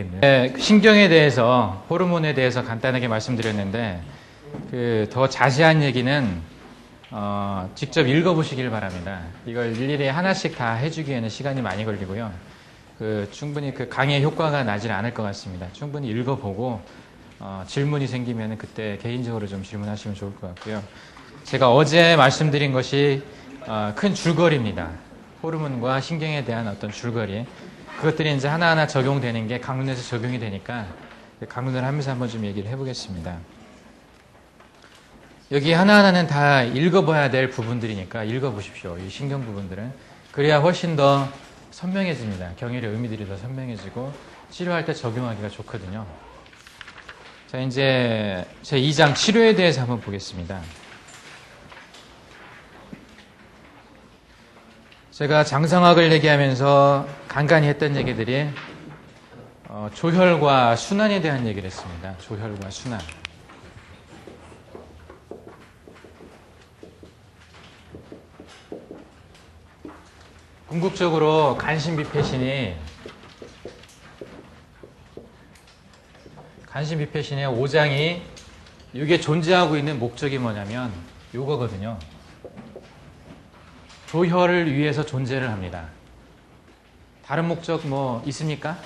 네, 신경에 대해서, 호르몬에 대해서 간단하게 말씀드렸는데 더 자세한 얘기는 직접 읽어보시길 바랍니다. 이걸 일일이 하나씩 다 해주기에는 시간이 많이 걸리고요. 충분히 강의 효과가 나질 않을 것 같습니다. 충분히 읽어보고 질문이 생기면 그때 개인적으로 좀 질문하시면 좋을 것 같고요. 제가 어제 말씀드린 것이 큰 줄거리입니다. 호르몬과 신경에 대한 어떤 줄거리. 그것들이 이제 하나하나 적용되는 게 강론에서 적용이 되니까 강론을 하면서 한번 좀 얘기를 해보겠습니다. 여기 하나하나는 다 읽어봐야 될 부분들이니까 읽어보십시오. 이 신경 부분들은. 그래야 훨씬 더 선명해집니다. 경혈의 의미들이 더 선명해지고 치료할 때 적용하기가 좋거든요. 자, 이제 제 2장 치료에 대해서 한번 보겠습니다. 제가 장성학을 얘기하면서 간간히 했던 얘기들이 조혈과 순환에 대한 얘기를 했습니다. 조혈과 순환. 궁극적으로 간신비패신의 5장이 이게 존재하고 있는 목적이 뭐냐면 요거거든요. 조혈을 위해서 존재를 합니다. 다른 목적 뭐 있습니까?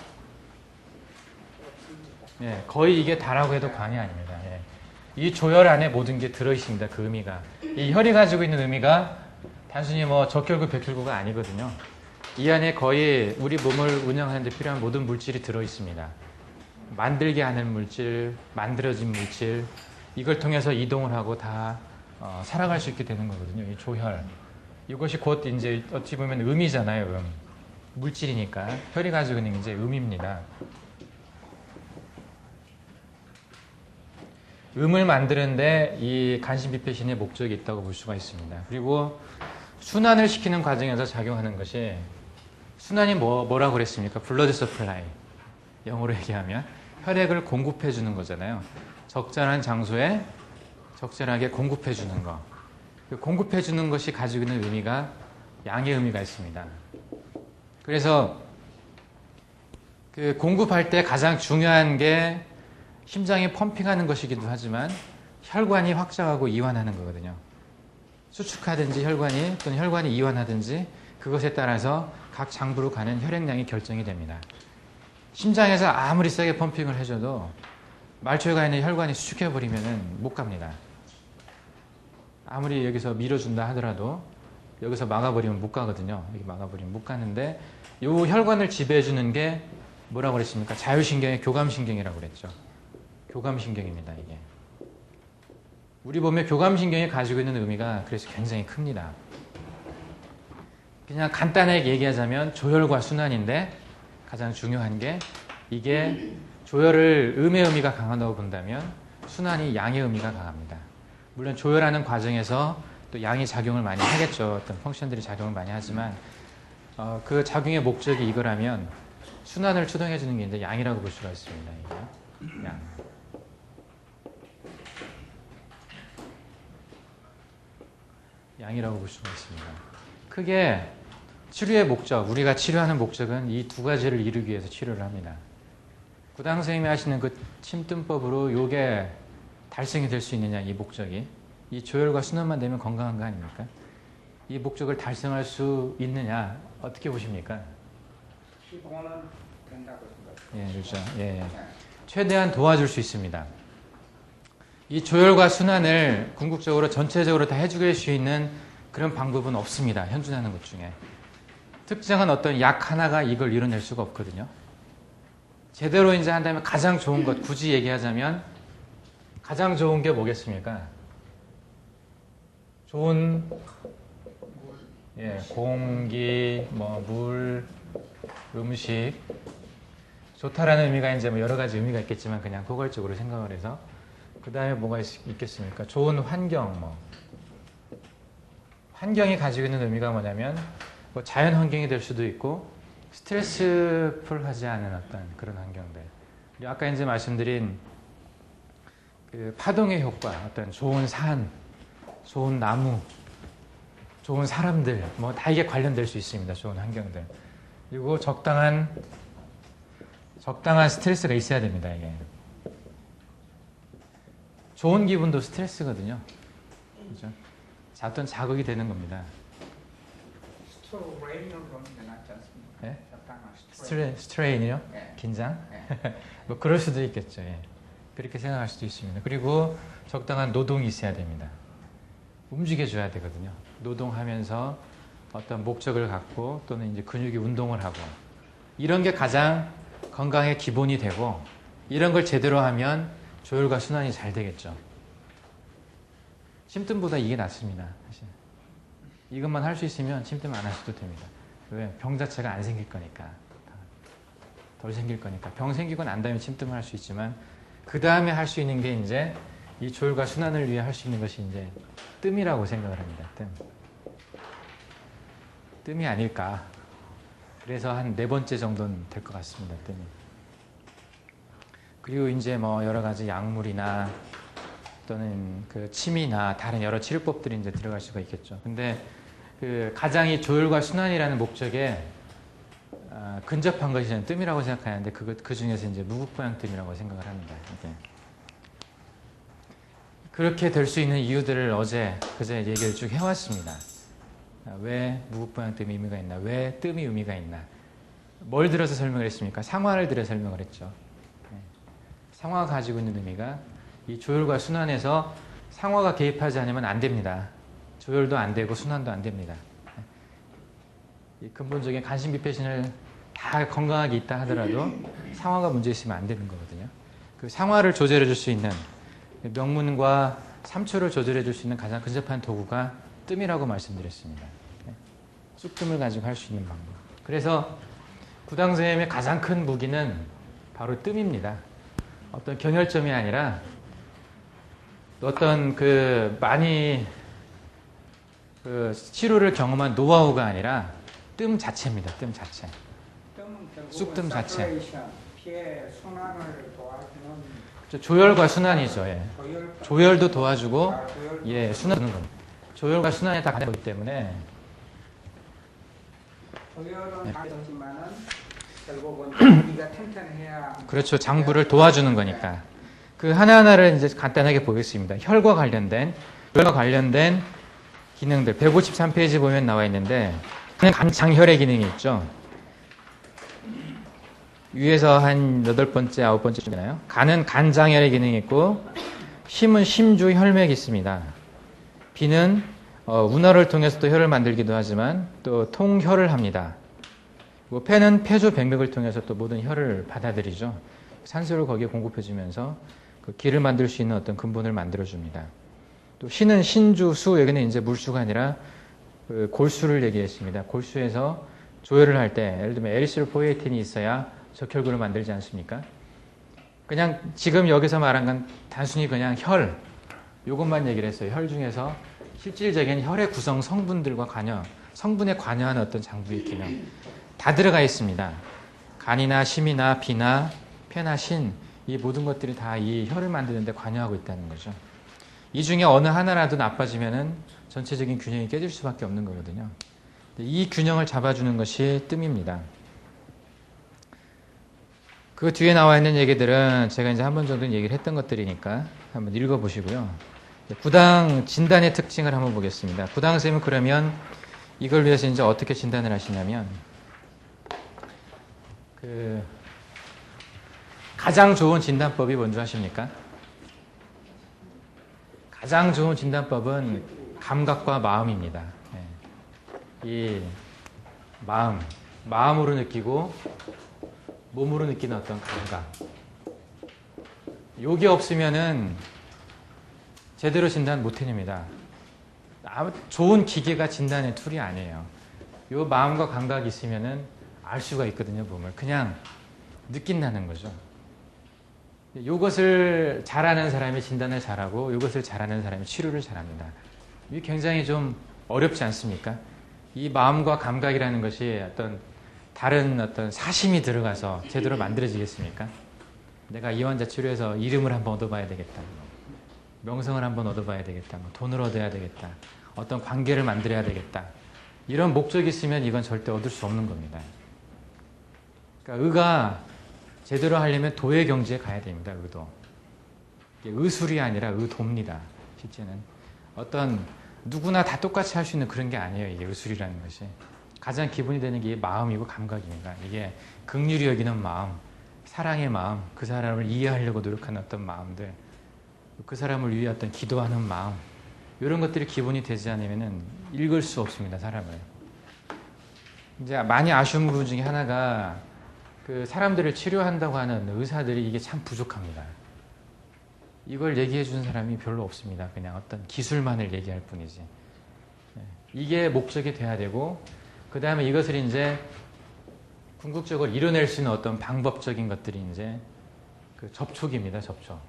예, 거의 이게 다라고 해도 과언이 아닙니다. 예. 이 조혈 안에 모든 게 들어있습니다. 그 의미가. 이 혈이 가지고 있는 의미가 단순히 뭐 적혈구, 백혈구가 아니거든요. 이 안에 거의 우리 몸을 운영하는 데 필요한 모든 물질이 들어있습니다. 만들게 하는 물질, 만들어진 물질, 이걸 통해서 이동을 하고 다 살아갈 수 있게 되는 거거든요. 이 조혈. 이것이 곧 이제 어찌 보면 음이잖아요. 물질이니까. 혈이 가지고 있는 게 이제 음입니다. 음을 만드는데 이 간신비패신의 목적이 있다고 볼 수가 있습니다. 그리고 순환을 시키는 과정에서 작용하는 것이 순환이 뭐라고 그랬습니까? 블러드 서플라이. 영어로 얘기하면 혈액을 공급해 주는 거잖아요. 적절한 장소에 적절하게 공급해 주는 거. 공급해 주는 것이 가지고 있는 의미가 양의 의미가 있습니다. 그래서 공급할 때 가장 중요한 게 심장이 펌핑하는 것이기도 하지만 혈관이 확장하고 이완하는 거거든요. 수축하든지 혈관이 또는 혈관이 이완하든지 그것에 따라서 각 장부로 가는 혈액량이 결정이 됩니다. 심장에서 아무리 세게 펌핑을 해줘도 말초에 가 있는 혈관이 수축해버리면 못 갑니다. 아무리 여기서 밀어준다 하더라도 여기서 막아버리면 못 가거든요. 여기 막아버리면 못 가는데 이 혈관을 지배해주는 게 뭐라고 그랬습니까? 자율신경의 교감신경이라고 그랬죠. 교감신경입니다, 이게. 우리 몸의 교감신경이 가지고 있는 의미가 그래서 굉장히 큽니다. 그냥 간단하게 얘기하자면 조혈과 순환인데 가장 중요한 게 이게 조혈을 음의 의미가 강하다고 본다면 순환이 양의 의미가 강합니다. 물론 조혈하는 과정에서 또 양이 작용을 많이 하겠죠. 어떤 펑션들이 작용을 많이 하지만 그 작용의 목적이 이거라면 순환을 추동해 주는 게 이제 양이라고 볼 수가 있습니다. 이게. 양. 양이라고 볼 수가 있습니다. 크게 치료의 목적, 우리가 치료하는 목적은 이 두 가지를 이루기 위해서 치료를 합니다. 구당 선생님이 하시는 그 침뜸법으로 요게 달성이 될 수 있느냐, 이 목적이. 이 조혈과 순환만 되면 건강한 거 아닙니까? 이 목적을 달성할 수 있느냐, 어떻게 보십니까? 시공은 된다고 생각합니다. 예, 그렇죠. 예. 최대한 도와줄 수 있습니다. 이 조혈과 순환을 궁극적으로 전체적으로 다 해줄 수 있는 그런 방법은 없습니다. 현존하는 것 중에. 특정한 어떤 약 하나가 이걸 이뤄낼 수가 없거든요. 제대로 이제 한다면 가장 좋은 것, 굳이 얘기하자면 가장 좋은 게 뭐겠습니까? 좋은 공기, 물, 음식. 좋다라는 의미가 이제 여러 가지 의미가 있겠지만 그냥 포괄적으로 생각을 해서 그 다음에 뭐가 있겠습니까? 좋은 환경, 환경이 가지고 있는 의미가 뭐냐면 자연 환경이 될 수도 있고 스트레스풀하지 않은 어떤 그런 환경들. 그리고 아까 이제 말씀드린 그 파동의 효과, 어떤 좋은 산, 좋은 나무, 좋은 사람들, 다 이게 관련될 수 있습니다. 좋은 환경들. 그리고 적당한 적당한 스트레스가 있어야 됩니다, 이게. 좋은 기분도 스트레스거든요. 그죠? 어떤 자극이 되는 겁니다. 스트레인을 보는 게 낫지 않습니까? 예? 적당한 스트레인. 스트레인이요? 네. 긴장? 네. 뭐 그럴 수도 있겠죠. 예. 그렇게 생각할 수도 있습니다. 그리고 적당한 노동이 있어야 됩니다. 움직여줘야 되거든요. 노동하면서 어떤 목적을 갖고 또는 이제 근육이 운동을 하고 이런 게 가장 건강의 기본이 되고 이런 걸 제대로 하면 조혈과 순환이 잘 되겠죠. 침뜸보다 이게 낫습니다. 사실. 이것만 할 수 있으면 침뜸 안 하셔도 됩니다. 왜? 병 자체가 안 생길 거니까. 덜 생길 거니까. 병 생기고 난 다음에 침뜸을 할 수 있지만 그 다음에 할 수 있는 게 이제 이 조혈과 순환을 위해 할 수 있는 것이 이제 뜸이라고 생각을 합니다. 뜸이 아닐까. 그래서 한 4번째 정도는 될 것 같습니다. 뜸이. 그리고 이제 뭐 여러 가지 약물이나 또는 그 침이나 다른 여러 치료법들이 이제 들어갈 수가 있겠죠. 근데 그 가장 이 조혈과 순환이라는 목적에 근접한 것이 저는 뜸이라고 생각하는데 그 중에서 이제 무국보양 뜸이라고 생각을 합니다. 이게. 그렇게 될 수 있는 이유들을 그제 얘기를 쭉 해왔습니다. 왜 무국보양 뜸이 의미가 있나? 왜 뜸이 의미가 있나? 뭘 들어서 설명을 했습니까? 상화를 들어 설명을 했죠. 상화가 가지고 있는 의미가 이 조혈과 순환에서 상화가 개입하지 않으면 안 됩니다. 조혈도 안 되고 순환도 안 됩니다. 이 근본적인 간신비폐신을 다 건강하게 있다 하더라도 상화가 문제 있으면 안 되는 거거든요. 그 상화를 조절해 줄 수 있는 명문과 삼초를 조절해 줄 수 있는 가장 근접한 도구가 뜸이라고 말씀드렸습니다. 쑥뜸을 가지고 할 수 있는 방법. 그래서 구당생의 가장 큰 무기는 바로 뜸입니다. 어떤 경혈점이 아니라 어떤 많이 치료를 경험한 노하우가 아니라 뜸 자체입니다. 뜸 자체. 쑥뜸 자체. 피의 순환을 도와주는 조혈과 순환이죠. 예. 조혈도 도와주고 조혈. 예, 순환은 겁니다. 조혈과 순환이 다 가는 거기 때문에 조혈은 다르지만은 결국은 우리가 튼튼해야 그렇죠. 장부를 도와주는 거니까. 그 하나하나를 이제 간단하게 보겠습니다. 혈과 관련된 기능들 153페이지 보면 나와 있는데 장혈의 기능이 있죠. 위에서 한 8번째, 9번째 되나요? 간은 간장혈의 기능이 있고 심은 심주 혈맥이 있습니다. 비는 운하를 통해서 또 혈을 만들기도 하지만 또 통혈을 합니다. 폐는 폐조 백맥을 통해서 또 모든 혈을 받아들이죠. 산소를 거기에 공급해주면서 그 기를 만들 수 있는 어떤 근본을 만들어줍니다. 또 신은 신주, 수, 여기는 이제 물수가 아니라 그 골수를 얘기했습니다. 골수에서 조혈을 할 때, 예를 들면 에리스로포이에틴이 있어야 적혈구를 만들지 않습니까? 그냥 지금 여기서 말한 건 단순히 그냥 혈, 이것만 얘기를 했어요. 혈 중에서 실질적인 혈의 구성 성분들과 성분에 관여하는 어떤 장부의 기능 다 들어가 있습니다. 간이나 심이나 비나 폐나 신, 이 모든 것들이 다 이 혈을 만드는 데 관여하고 있다는 거죠. 이 중에 어느 하나라도 나빠지면은 전체적인 균형이 깨질 수밖에 없는 거거든요. 이 균형을 잡아주는 것이 뜸입니다. 그 뒤에 나와 있는 얘기들은 제가 이제 한 번 정도 얘기를 했던 것들이니까 한번 읽어보시고요. 구당 진단의 특징을 한번 보겠습니다. 구당 선생님은 그러면 이걸 위해서 이제 어떻게 진단을 하시냐면, 가장 좋은 진단법이 뭔지 아십니까? 가장 좋은 진단법은 감각과 마음입니다. 이 마음으로 느끼고 몸으로 느끼는 어떤 감각. 요게 없으면은 제대로 진단 못 해냅니다. 좋은 기계가 진단의 툴이 아니에요. 요 마음과 감각이 있으면은 알 수가 있거든요, 몸을. 그냥 느낀다는 거죠. 요것을 잘하는 사람이 진단을 잘하고 요것을 잘하는 사람이 치료를 잘합니다. 이게 굉장히 좀 어렵지 않습니까? 이 마음과 감각이라는 것이 다른 어떤 사심이 들어가서 제대로 만들어지겠습니까? 내가 이 환자 치료해서 이름을 한번 얻어봐야 되겠다. 명성을 한번 얻어봐야 되겠다. 돈을 얻어야 되겠다. 어떤 관계를 만들어야 되겠다. 이런 목적이 있으면 이건 절대 얻을 수 없는 겁니다. 그러니까 의가 제대로 하려면 도의 경지에 가야 됩니다. 의도. 이게 의술이 아니라 의도입니다. 실제는 어떤 누구나 다 똑같이 할 수 있는 그런 게 아니에요. 이게 의술이라는 것이. 가장 기본이 되는 게 마음이고 감각입니다. 이게 긍휼히 여기는 마음, 사랑의 마음, 그 사람을 이해하려고 노력하는 어떤 마음들, 그 사람을 위해 어떤 기도하는 마음, 이런 것들이 기본이 되지 않으면 읽을 수 없습니다. 사람을. 이제 많이 아쉬운 부분 중에 하나가 그 사람들을 치료한다고 하는 의사들이 이게 참 부족합니다. 이걸 얘기해 주는 사람이 별로 없습니다. 그냥 어떤 기술만을 얘기할 뿐이지. 이게 목적이 돼야 되고, 그 다음에 이것을 이제 궁극적으로 이뤄낼 수 있는 어떤 방법적인 것들이 이제 그 접촉입니다. 접촉.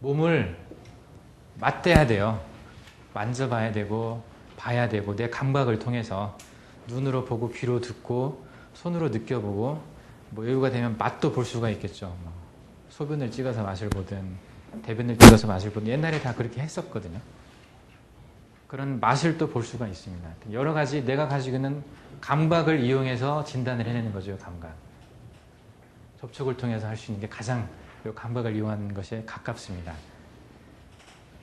몸을 맞대야 돼요. 만져봐야 되고, 봐야 되고, 내 감각을 통해서 눈으로 보고, 귀로 듣고, 손으로 느껴보고, 뭐 여유가 되면 맛도 볼 수가 있겠죠. 뭐 소변을 찍어서 맛을 보든, 대변을 찍어서 맛을 보든, 옛날에 다 그렇게 했었거든요. 그런 맛을 또 볼 수가 있습니다. 여러 가지 내가 가지고 있는 감각을 이용해서 진단을 해내는 거죠. 감각. 접촉을 통해서 할 수 있는 게 가장 감각을 이용하는 것에 가깝습니다.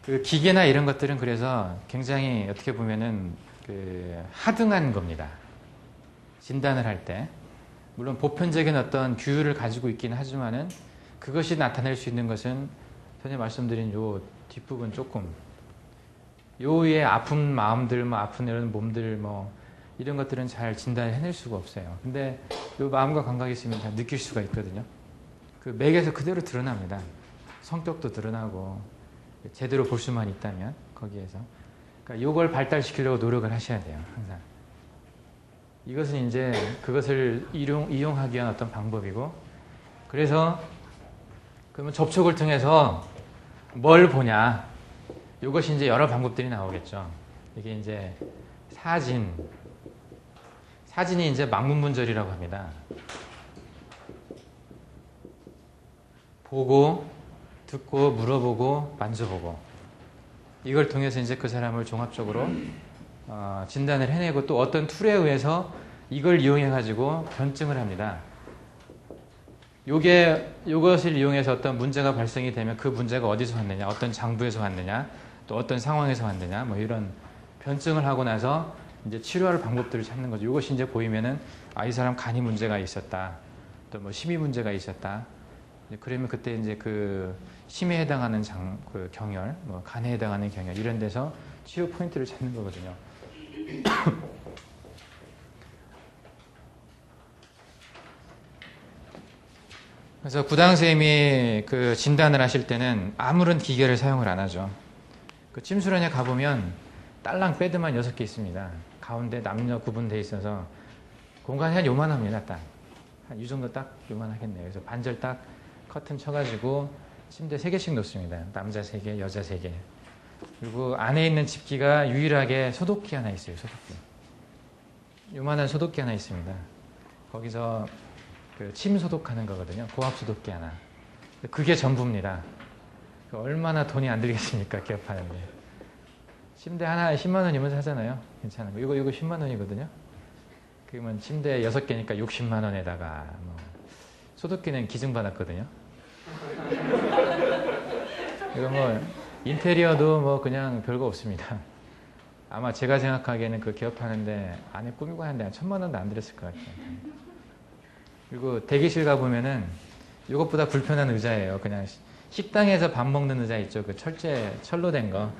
그 기계나 이런 것들은 그래서 굉장히 어떻게 보면은 그 하등한 겁니다. 진단을 할 때. 물론 보편적인 어떤 규율을 가지고 있긴 하지만은 그것이 나타낼 수 있는 것은 전에 말씀드린 요 뒷부분 조금 요의 아픈 마음들, 뭐 아픈 이런 몸들, 뭐 이런 것들은 잘 진단을 해낼 수가 없어요. 근데 요 마음과 감각이 있으면 다 느낄 수가 있거든요. 그 맥에서 그대로 드러납니다. 성격도 드러나고 제대로 볼 수만 있다면 거기에서. 그러니까 요걸 발달시키려고 노력을 하셔야 돼요. 항상. 이것은 이제 그것을 이용하기 위한 어떤 방법이고, 그래서 그러면 접촉을 통해서 뭘 보냐? 이것이 이제 여러 방법들이 나오겠죠. 이게 이제 사진이 이제 망문문절이라고 합니다. 보고, 듣고, 물어보고, 만져보고, 이걸 통해서 이제 그 사람을 종합적으로 진단을 해내고 또 어떤 툴에 의해서 이걸 이용해가지고 변증을 합니다. 요것을 이용해서 어떤 문제가 발생이 되면 그 문제가 어디서 왔느냐, 어떤 장부에서 왔느냐, 또 어떤 상황에서 왔느냐, 뭐 이런 변증을 하고 나서 이제 치료할 방법들을 찾는 거죠. 이것이 이제 보이면은, 이 사람 간이 문제가 있었다. 또 뭐 심이 문제가 있었다. 그러면 그때 이제 그 심에 해당하는 그 경혈, 뭐 간에 해당하는 경혈, 이런 데서 치료 포인트를 찾는 거거든요. 그래서 구당쌤이 그 진단을 하실 때는 아무런 기계를 사용을 안 하죠. 그 침수련에 가보면 딸랑 베드만 6개 있습니다. 가운데 남녀 구분되어 있어서 공간이 한 요만합니다. 딱. 한 이 정도 딱 요만하겠네요. 그래서 반절 딱 커튼 쳐가지고 침대 3개씩 놓습니다. 남자 3개, 여자 3개. 그리고 안에 있는 집기가 유일하게 소독기 하나 있어요. 소독기. 요만한 소독기 하나 있습니다. 거기서 그 침 소독하는 거거든요. 고압 소독기 하나. 그게 전부입니다. 얼마나 돈이 안 들겠습니까? 기업하는데. 침대 하나에 10만 원이면 사잖아요. 괜찮은 거. 이거 10만 원이거든요. 그러면 침대 6개니까 60만 원에다가 뭐 소독기는 기증받았거든요. 이거 뭐 인테리어도 뭐 그냥 별거 없습니다. 아마 제가 생각하기에는 그 개업하는데 안에 꾸미고 하는데 한 1,000만 원도 안 들었을 것 같아요. 그리고 대기실 가보면은 이것보다 불편한 의자예요. 그냥 식당에서 밥 먹는 의자 있죠. 그 철로 된 거.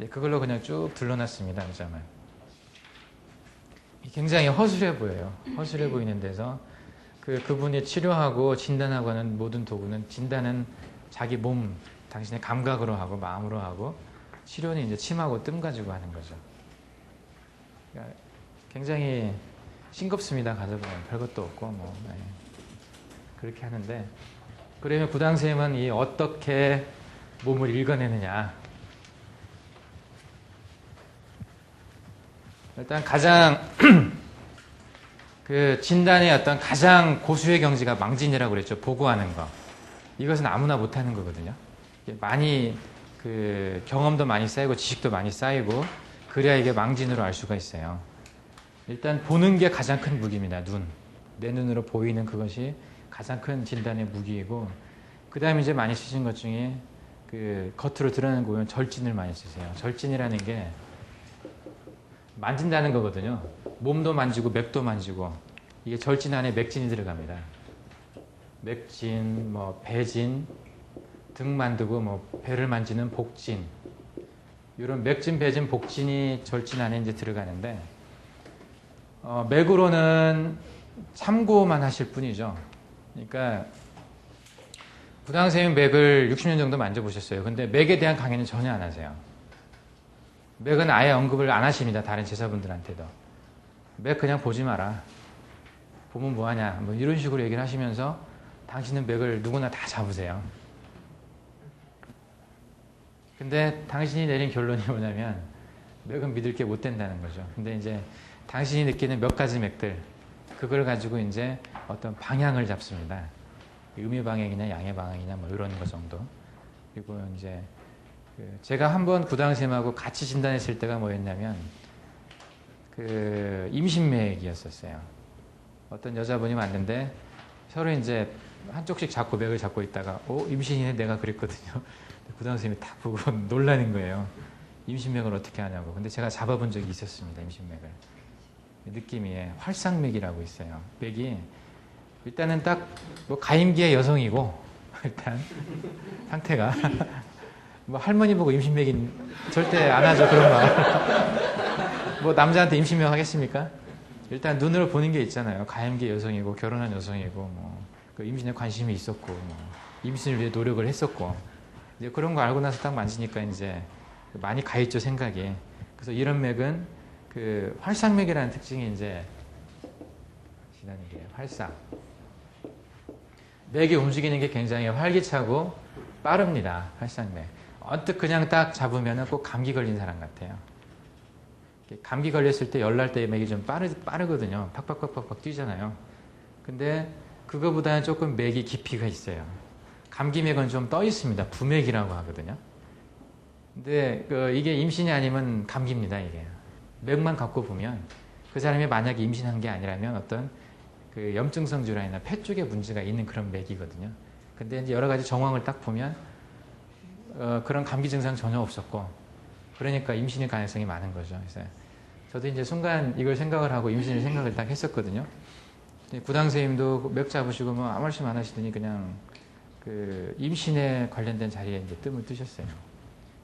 그걸로 그냥 쭉 둘러놨습니다. 의자만. 굉장히 허술해 보여요. 허술해 보이는 데서 그분이 치료하고 진단하고 하는 모든 도구는, 진단은 자기 몸, 당신의 감각으로 하고 마음으로 하고, 치료는 이제 침하고 뜸 가지고 하는 거죠. 그러니까 굉장히 싱겁습니다. 가져보면 별것도 없고 뭐 그렇게 하는데, 그러면 구당쌤은 이 어떻게 몸을 읽어내느냐. 일단 가장 그 진단의 어떤 가장 고수의 경지가 망진이라고 그랬죠. 보고하는 거. 이것은 아무나 못하는 거거든요. 많이 그 경험도 많이 쌓이고 지식도 많이 쌓이고 그래야 이게 망진으로 알 수가 있어요. 일단 보는 게 가장 큰 무기입니다. 눈. 내 눈으로 보이는 그것이 가장 큰 진단의 무기이고, 그 다음에 이제 많이 쓰신 것 중에 그 겉으로 드러나는 거 보면 절진을 많이 쓰세요. 절진이라는 게 만진다는 거거든요. 몸도 만지고 맥도 만지고, 이게 절진 안에 맥진이 들어갑니다. 맥진, 뭐 배진, 등 만두고 뭐 배를 만지는 복진, 이런 맥진, 배진, 복진이 절진 안에 이제 들어가는데, 맥으로는 참고만 하실 뿐이죠. 그러니까 부당 선생님 맥을 60년 정도 만져보셨어요. 근데 맥에 대한 강의는 전혀 안 하세요. 맥은 아예 언급을 안 하십니다. 다른 제자분들한테도. 맥 그냥 보지 마라. 보면 뭐하냐. 뭐 이런 식으로 얘기를 하시면서 당신은 맥을 누구나 다 잡으세요. 근데 당신이 내린 결론이 뭐냐면 맥은 믿을 게 못 된다는 거죠. 근데 이제 당신이 느끼는 몇 가지 맥들, 그걸 가지고 이제 어떤 방향을 잡습니다. 음의 방향이냐 양의 방향이냐 뭐 이런 거 정도. 그리고 이제 제가 한번 구당쌤하고 같이 진단했을 때가 뭐였냐면 그 임신맥이었었어요. 어떤 여자분이 왔는데 서로 이제 한쪽씩 잡고 맥을 잡고 있다가 임신이네 내가 그랬거든요. 구당쌤이 딱 보고 놀라는 거예요. 임신맥을 어떻게 하냐고. 근데 제가 잡아본 적이 있었습니다. 임신맥을. 느낌이 활상맥이라고 있어요. 맥이 일단은 딱 뭐 가임기의 여성이고 일단 상태가 뭐 할머니 보고 임신맥인 절대 안 하죠. 그런 말. 뭐 남자한테 임신맥 하겠습니까? 일단 눈으로 보는 게 있잖아요. 가임기 여성이고 결혼한 여성이고 뭐 그 임신에 관심이 있었고 뭐 임신을 위해 노력을 했었고 이제 그런 거 알고 나서 딱 만지니까 이제 많이 가 있죠 생각이. 그래서 이런 맥은 그 활상맥이라는 특징이 이제 지나는 게 활상. 맥이 움직이는 게 굉장히 활기차고 빠릅니다. 활상맥. 언뜻 그냥 딱 잡으면 꼭 감기 걸린 사람 같아요. 감기 걸렸을 때 열날 때 맥이 좀 빠르거든요. 팍팍팍팍 뛰잖아요. 근데 그거보다는 조금 맥이 깊이가 있어요. 감기맥은 좀 떠 있습니다. 부맥이라고 하거든요. 근데 이게 임신이 아니면 감기입니다. 이게. 맥만 갖고 보면 그 사람이 만약에 임신한 게 아니라면 어떤 그 염증성 질환이나 폐 쪽에 문제가 있는 그런 맥이거든요. 근데 이제 여러 가지 정황을 딱 보면 그런 감기 증상 전혀 없었고 그러니까 임신일 가능성이 많은 거죠. 그래서 저도 이제 순간 이걸 생각을 하고 임신을 생각을 딱 했었거든요. 구당 선생님도 맥 잡으시고 뭐 아무 말씀 안 하시더니 그냥 그 임신에 관련된 자리에 이제 뜸을 뜨셨어요.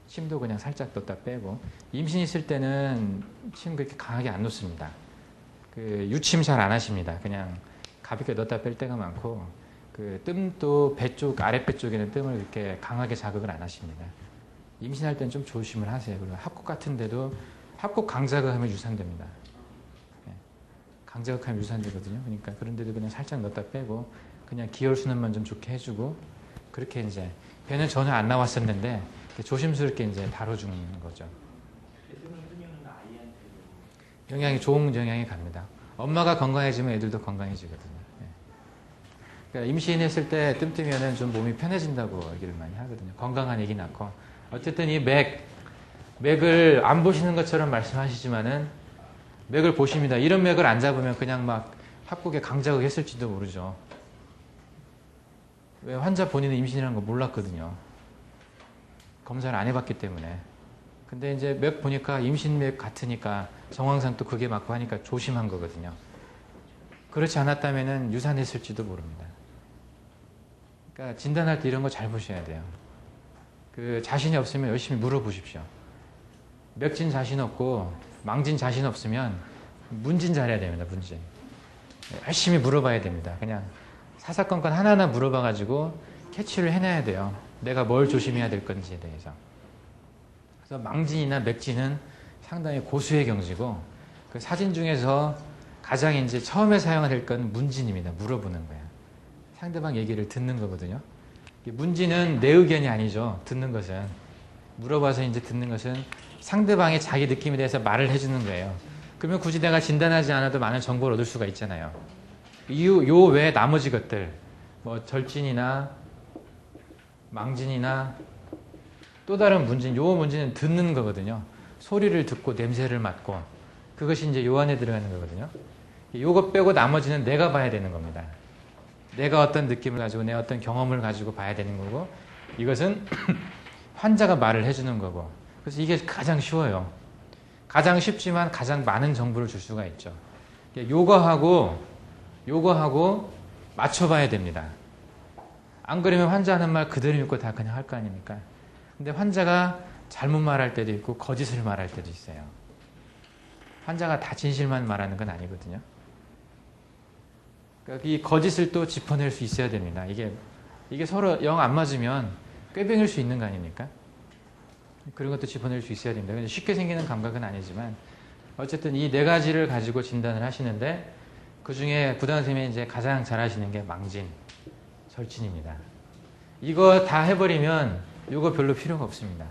침도 그냥 살짝 넣다 빼고. 임신 있을 때는 침 그렇게 강하게 안 놓습니다. 그 유침 잘 안 하십니다. 그냥 가볍게 넣다 뺄 때가 많고 그 뜸도 배 쪽, 아랫배 쪽에는 뜸을 그렇게 강하게 자극을 안 하십니다. 임신할 때는 좀 조심을 하세요. 그리고 합국 같은 데도 합국 강자극하면 유산됩니다. 네. 강자극하면 유산되거든요. 그러니까 그런 데도 그냥 살짝 넣다 빼고 그냥 기혈순환만 좀 좋게 해주고 그렇게 이제 배는 전혀 안 나왔었는데 조심스럽게 이제 다뤄주는 거죠. 영향이 좋은 영향이 갑니다. 엄마가 건강해지면 애들도 건강해지거든요. 네. 그러니까 임신했을 때 뜸뜨면은 좀 몸이 편해진다고 얘기를 많이 하거든요. 건강한 애기 낳고. 어쨌든 이 맥을 안 보시는 것처럼 말씀하시지만은 맥을 보십니다. 이런 맥을 안 잡으면 그냥 막 합국에 강자극 했을지도 모르죠. 왜 환자 본인은 임신이라는 거 몰랐거든요. 검사를 안 해봤기 때문에. 근데 이제 맥 보니까 임신맥 같으니까 정황상 또 그게 맞고 하니까 조심한 거거든요. 그렇지 않았다면은 유산했을지도 모릅니다. 그러니까 진단할 때 이런 거 잘 보셔야 돼요. 그 자신이 없으면 열심히 물어보십시오. 맥진 자신 없고 망진 자신 없으면 문진 잘해야 됩니다. 문진. 열심히 물어봐야 됩니다. 그냥 사사건건 하나하나 물어봐가지고 캐치를 해놔야 돼요. 내가 뭘 조심해야 될 건지에 대해서. 그래서 망진이나 맥진은 상당히 고수의 경지고 그 사진 중에서 가장 이제 처음에 사용을 할 건 문진입니다. 물어보는 거예요. 상대방 얘기를 듣는 거거든요. 문진은 내 의견이 아니죠. 듣는 것은. 물어봐서 이제 듣는 것은 상대방의 자기 느낌에 대해서 말을 해주는 거예요. 그러면 굳이 내가 진단하지 않아도 많은 정보를 얻을 수가 있잖아요. 요 외에 나머지 것들, 뭐 절진이나 망진이나 또 다른 문진, 요 문진은 듣는 거거든요. 소리를 듣고 냄새를 맡고 그것이 이제 요 안에 들어가는 거거든요. 요것 빼고 나머지는 내가 봐야 되는 겁니다. 내가 어떤 느낌을 가지고 내 어떤 경험을 가지고 봐야 되는 거고 이것은 환자가 말을 해주는 거고 그래서 이게 가장 쉬워요. 가장 쉽지만 가장 많은 정보를 줄 수가 있죠. 요거하고 맞춰봐야 됩니다. 안 그러면 환자 하는 말 그대로 믿고 다 그냥 할 거 아닙니까? 근데 환자가 잘못 말할 때도 있고 거짓을 말할 때도 있어요. 환자가 다 진실만 말하는 건 아니거든요. 그러니까 이 거짓을 또 짚어낼 수 있어야 됩니다. 이게 서로 영 안 맞으면 꾀병일 수 있는 거 아닙니까? 그런 것도 짚어낼 수 있어야 됩니다. 근데 쉽게 생기는 감각은 아니지만 어쨌든 이 네 가지를 가지고 진단을 하시는데 그 중에 부당 선생님이 이제 가장 잘 하시는 게 망진, 절친입니다. 이거 다 해버리면 이거 별로 필요가 없습니다.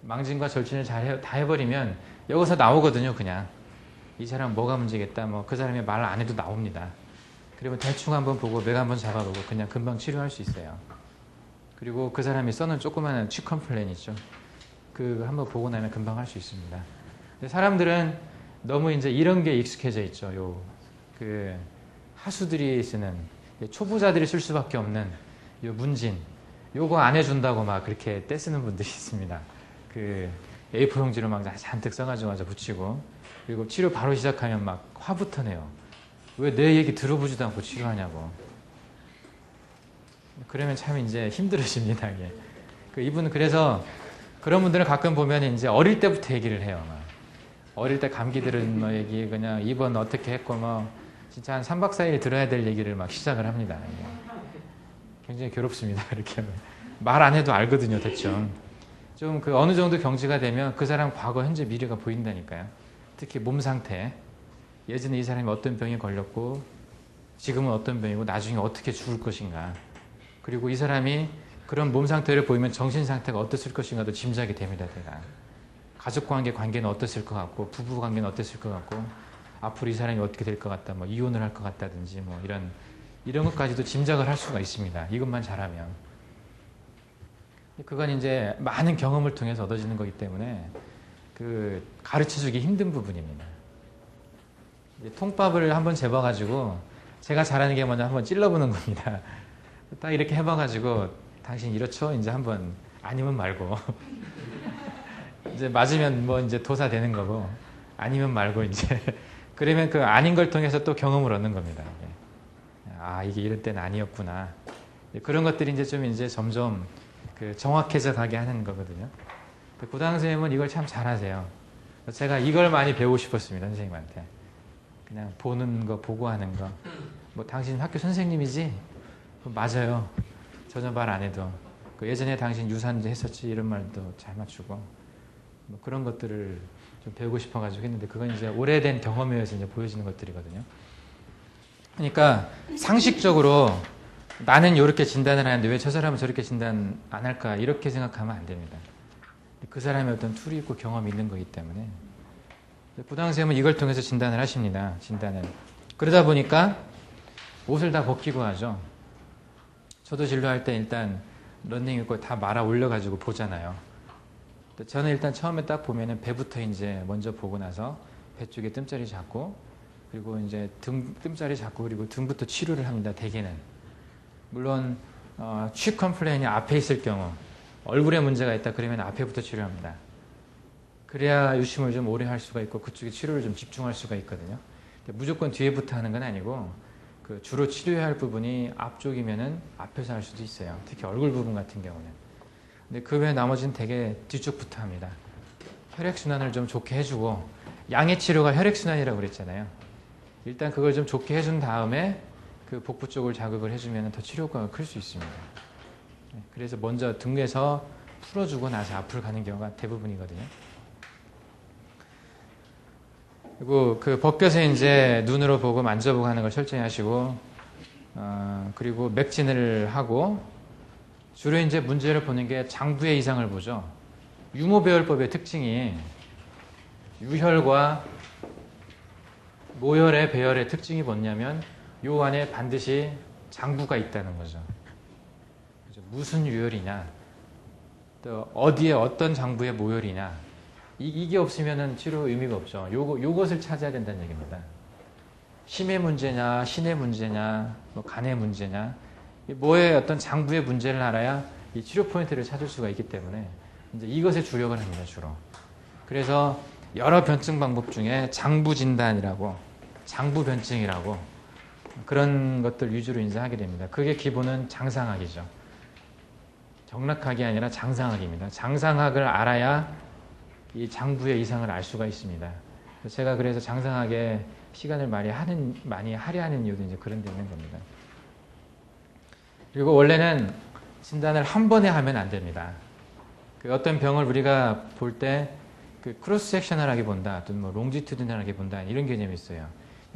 망진과 절친을 다 해버리면 여기서 나오거든요, 그냥. 이 사람 뭐가 문제겠다, 뭐 그 사람이 말 안 해도 나옵니다. 그리고 대충 한번 보고 맥 한번 잡아보고 그냥 금방 치료할 수 있어요. 그리고 그 사람이 써놓은 조그마한 취 컴플레인 있죠. 그 한번 보고 나면 금방 할 수 있습니다. 근데 사람들은 너무 이제 이런 게 익숙해져 있죠. 그 하수들이 쓰는 초보자들이 쓸 수밖에 없는 요 문진 요거 안 해준다고 막 그렇게 떼쓰는 분들이 있습니다. 그 A4 용지로 막 잔뜩 써가지고 붙이고 그리고 치료 바로 시작하면 막 화부터 내요. 왜 내 얘기 들어보지도 않고 치료하냐고. 그러면 참 이제 힘들어집니다. 이게. 이분은 그래서 그런 분들은 가끔 보면 이제 어릴 때부터 얘기를 해요. 막. 어릴 때 감기 들은 뭐 얘기 그냥 입원 어떻게 했고 뭐 진짜 한 3박 4일 들어야 될 얘기를 막 시작을 합니다. 굉장히 괴롭습니다. 이렇게 말 안 해도 알거든요, 대충. 좀 그 어느 정도 경지가 되면 그 사람 과거, 현재, 미래가 보인다니까요. 특히 몸 상태. 예전에 이 사람이 어떤 병에 걸렸고 지금은 어떤 병이고 나중에 어떻게 죽을 것인가. 그리고 이 사람이 그런 몸 상태를 보이면 정신 상태가 어땠을 것인가도 짐작이 됩니다. 제가. 가족 관계는 어땠을 것 같고 부부 관계는 어땠을 것 같고 앞으로 이 사람이 어떻게 될 것 같다. 뭐 이혼을 할 것 같다든지 뭐 이런 것까지도 짐작을 할 수가 있습니다. 이것만 잘하면. 그건 이제 많은 경험을 통해서 얻어지는 거기 때문에 그 가르쳐주기 힘든 부분입니다. 통밥을 한번 재봐가지고 제가 잘하는 게 먼저 한번 찔러보는 겁니다. 딱 이렇게 해봐가지고 당신 이렇죠? 이제 한번 아니면 말고 이제 맞으면 뭐 이제 도사 되는 거고 아니면 말고 이제 그러면 그 아닌 걸 통해서 또 경험을 얻는 겁니다. 아 이게 이럴 때는 아니었구나. 그런 것들이 이제 좀 이제 점점 그 정확해져 가게 하는 거거든요. 부당 선생님은 이걸 참 잘하세요. 제가 이걸 많이 배우고 싶었습니다. 선생님한테. 그냥 보는 거, 보고 하는 거. 뭐 당신 학교 선생님이지? 맞아요. 전혀 말 안 해도. 예전에 당신 유산제 했었지? 이런 말도 잘 맞추고. 뭐 그런 것들을 좀 배우고 싶어가지고 했는데 그건 이제 오래된 경험에 의해서 이제 보여지는 것들이거든요. 그러니까 상식적으로 나는 이렇게 진단을 하는데 왜 저 사람은 저렇게 진단 안 할까? 이렇게 생각하면 안 됩니다. 그 사람의 어떤 툴이 있고 경험이 있는 거기 때문에. 부당 선생님은 이걸 통해서 진단을 하십니다. 진단을. 그러다 보니까 옷을 다 벗기고 하죠. 저도 진료할 때 일단 런닝 입고 다 말아 올려가지고 보잖아요. 저는 일단 처음에 딱 보면은 배부터 이제 먼저 보고 나서 배 쪽에 뜸자리 잡고 그리고 이제 뜸자리 잡고 그리고 등부터 치료를 합니다. 대개는. 물론 취 컴플레인이 앞에 있을 경우 얼굴에 문제가 있다 그러면 앞에부터 치료합니다. 그래야 유심을 좀 오래 할 수가 있고 그쪽에 치료를 좀 집중할 수가 있거든요. 무조건 뒤에부터 하는 건 아니고 그 주로 치료해야 할 부분이 앞쪽이면은 앞에서 할 수도 있어요. 특히 얼굴 부분 같은 경우는. 근데 그 외에 나머지는 되게 뒤쪽부터 합니다. 혈액순환을 좀 좋게 해주고 양의 치료가 혈액순환이라고 그랬잖아요. 일단 그걸 좀 좋게 해준 다음에 그 복부 쪽을 자극을 해주면 더 치료 효과가 클 수 있습니다. 그래서 먼저 등에서 풀어주고 나서 앞으로 가는 경우가 대부분이거든요. 그리고 그 벗겨서 이제 눈으로 보고 만져보고 하는 걸 철저히 하시고, 그리고 맥진을 하고, 주로 이제 문제를 보는 게 장부의 이상을 보죠. 유모배열법의 특징이 유혈과 모혈의 배열의 특징이 뭐냐면 요 안에 반드시 장부가 있다는 거죠. 무슨 유혈이냐, 또 어디에 어떤 장부의 모혈이냐, 이게 없으면은 치료 의미가 없죠. 요것을 찾아야 된다는 얘기입니다. 심의 문제냐, 신의 문제냐, 뭐 간의 문제냐, 뭐의 어떤 장부의 문제를 알아야 이 치료 포인트를 찾을 수가 있기 때문에 이제 이것에 주력을 합니다, 주로. 그래서 여러 변증 방법 중에 장부 진단이라고, 장부 변증이라고 그런 것들 위주로 이제 하게 됩니다. 그게 기본은 장상학이죠. 정락학이 아니라 장상학입니다. 장상학을 알아야 이 장부의 이상을 알 수가 있습니다. 제가 그래서 장상학에 시간을 많이 할애하는 이유도 이제 그런 데 있는 겁니다. 그리고 원래는 진단을 한 번에 하면 안 됩니다. 그 어떤 병을 우리가 볼 때 그 크로스 섹셔널하게 본다, 또는 뭐 롱지튜디널하게 본다, 이런 개념이 있어요.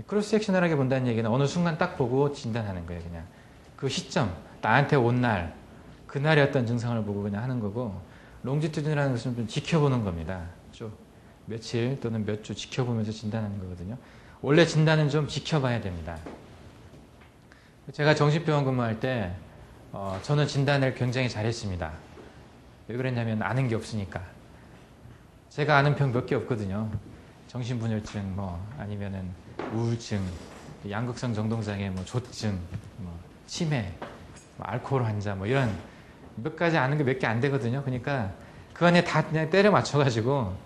크로스 섹셔널하게 본다는 얘기는 어느 순간 딱 보고 진단하는 거예요, 그냥. 그 시점, 나한테 온 날, 그날의 어떤 증상을 보고 그냥 하는 거고, 롱지튜디널하는 것은 좀 지켜보는 겁니다. 좀 며칠 또는 몇 주 지켜보면서 진단하는 거거든요. 원래 진단은 좀 지켜봐야 됩니다. 제가 정신병원 근무할 때 저는 진단을 굉장히 잘했습니다. 왜 그랬냐면 아는 게 없으니까. 제가 아는 병 몇 개 없거든요. 정신분열증, 뭐 아니면은 우울증, 양극성 정동장애, 뭐 조증, 뭐 치매, 뭐 알코올 환자, 뭐 이런 몇 가지 아는 게 몇 개 안 되거든요. 그러니까 그 안에 다 그냥 때려 맞춰가지고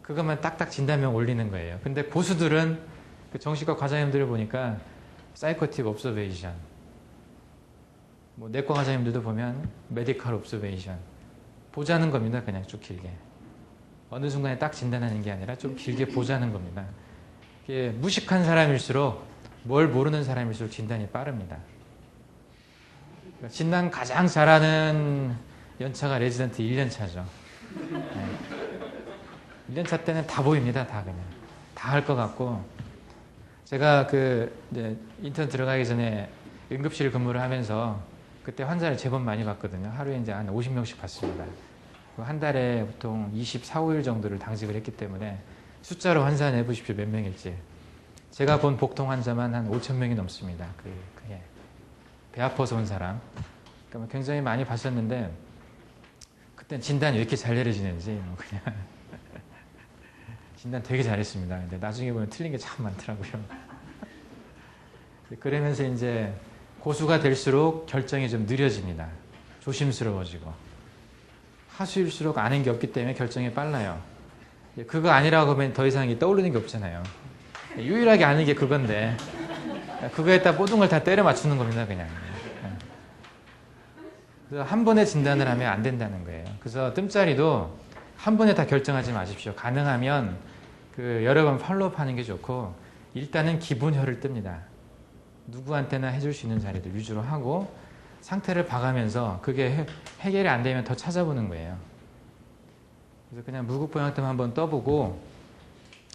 그것만 딱딱 진단명 올리는 거예요. 근데 고수들은 그 정신과 과장님들을 보니까 사이코틱 옵서베이션, 뭐 내과 과장님들도 보면 메디컬 옵서베이션 보자는 겁니다. 그냥 쭉 길게. 어느 순간에 딱 진단하는 게 아니라 좀 길게 보자는 겁니다. 이게 무식한 사람일수록 뭘 모르는 사람일수록 진단이 빠릅니다. 진단 가장 잘하는 연차가 레지던트 1년차죠. 네. 1년차 때는 다 보입니다. 다 그냥. 다 할 것 같고. 제가 이제 인턴 들어가기 전에 응급실 근무를 하면서 그때 환자를 제법 많이 봤거든요. 하루에 이제 한 50명씩 봤습니다. 한 달에 보통 24, 5일 정도를 당직을 했기 때문에 숫자로 환산해 보십시오. 몇 명일지. 제가 본 복통 환자만 한 5,000명이 넘습니다. 그게. 배 아파서 온 사람. 그러니까 굉장히 많이 봤었는데 그땐 진단이 왜 이렇게 잘 내려지는지 뭐 그냥 진단 되게 잘했습니다. 근데 나중에 보면 틀린 게 참 많더라고요. 그러면서 이제 고수가 될수록 결정이 좀 느려집니다. 조심스러워지고. 하수일수록 아는 게 없기 때문에 결정이 빨라요. 그거 아니라고 하면 더 이상 떠오르는 게 없잖아요. 유일하게 아는 게 그건데 그거에다 모든 걸 다 때려 맞추는 겁니다. 그냥. 그래서 한 번에 진단을 하면 안 된다는 거예요. 그래서 뜸자리도 한 번에 다 결정하지 마십시오. 가능하면 여러 번 팔로우업 하는 게 좋고 일단은 기본혈을 뜹니다. 누구한테나 해줄 수 있는 자리들 위주로 하고 상태를 봐가면서 그게 해결이 안 되면 더 찾아보는 거예요. 그래서 그냥 무국보양점 한번 떠보고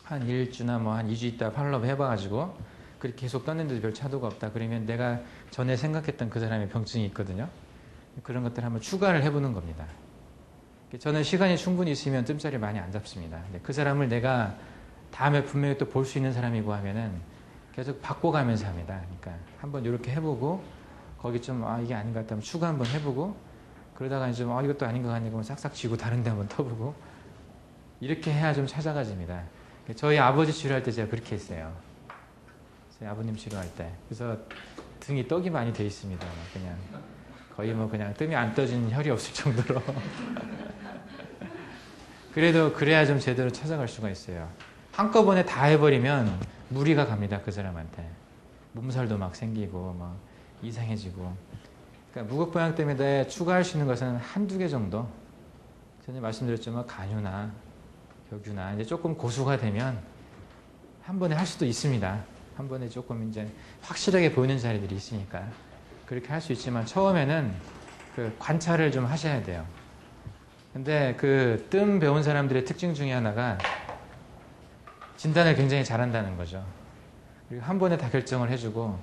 한 1주나 뭐 한 2주 있다 팔로우업 해봐가지고 그렇게 계속 떴는데도 별 차도가 없다. 그러면 내가 전에 생각했던 그 사람의 병증이 있거든요. 그런 것들 한번 추가를 해보는 겁니다. 저는 시간이 충분히 있으면 뜸자리 많이 안 잡습니다. 그 사람을 내가 다음에 분명히 또 볼 수 있는 사람이고 하면은 계속 바꿔가면서 합니다. 그러니까 한번 이렇게 해보고 거기 좀 이게 아닌 것 같다면 추가 한번 해보고 그러다가 좀 이것도 아닌 것 같네 그러면 싹싹 쥐고 다른 데 한번 떠보고 이렇게 해야 좀 찾아가집니다. 저희 아버지 치료할 때 제가 그렇게 했어요. 저희 아버님 치료할 때. 그래서 등이 떡이 많이 돼 있습니다. 그냥 거의 뭐 그냥 뜸이 안 떠진 혈이 없을 정도로. 그래도 그래야 좀 제대로 찾아갈 수가 있어요. 한꺼번에 다 해버리면 무리가 갑니다. 그 사람한테. 몸살도 막 생기고 막 이상해지고. 그러니까 무국보양 때문에 추가할 수 있는 것은 한두 개 정도. 전에 말씀드렸지만 간유나 격유나 이제 조금 고수가 되면 한 번에 할 수도 있습니다. 한 번에 조금 이제 확실하게 보이는 자리들이 있으니까 그렇게 할 수 있지만 처음에는 관찰을 좀 하셔야 돼요. 근데 뜸 배운 사람들의 특징 중에 하나가 진단을 굉장히 잘한다는 거죠. 그리고 한 번에 다 결정을 해주고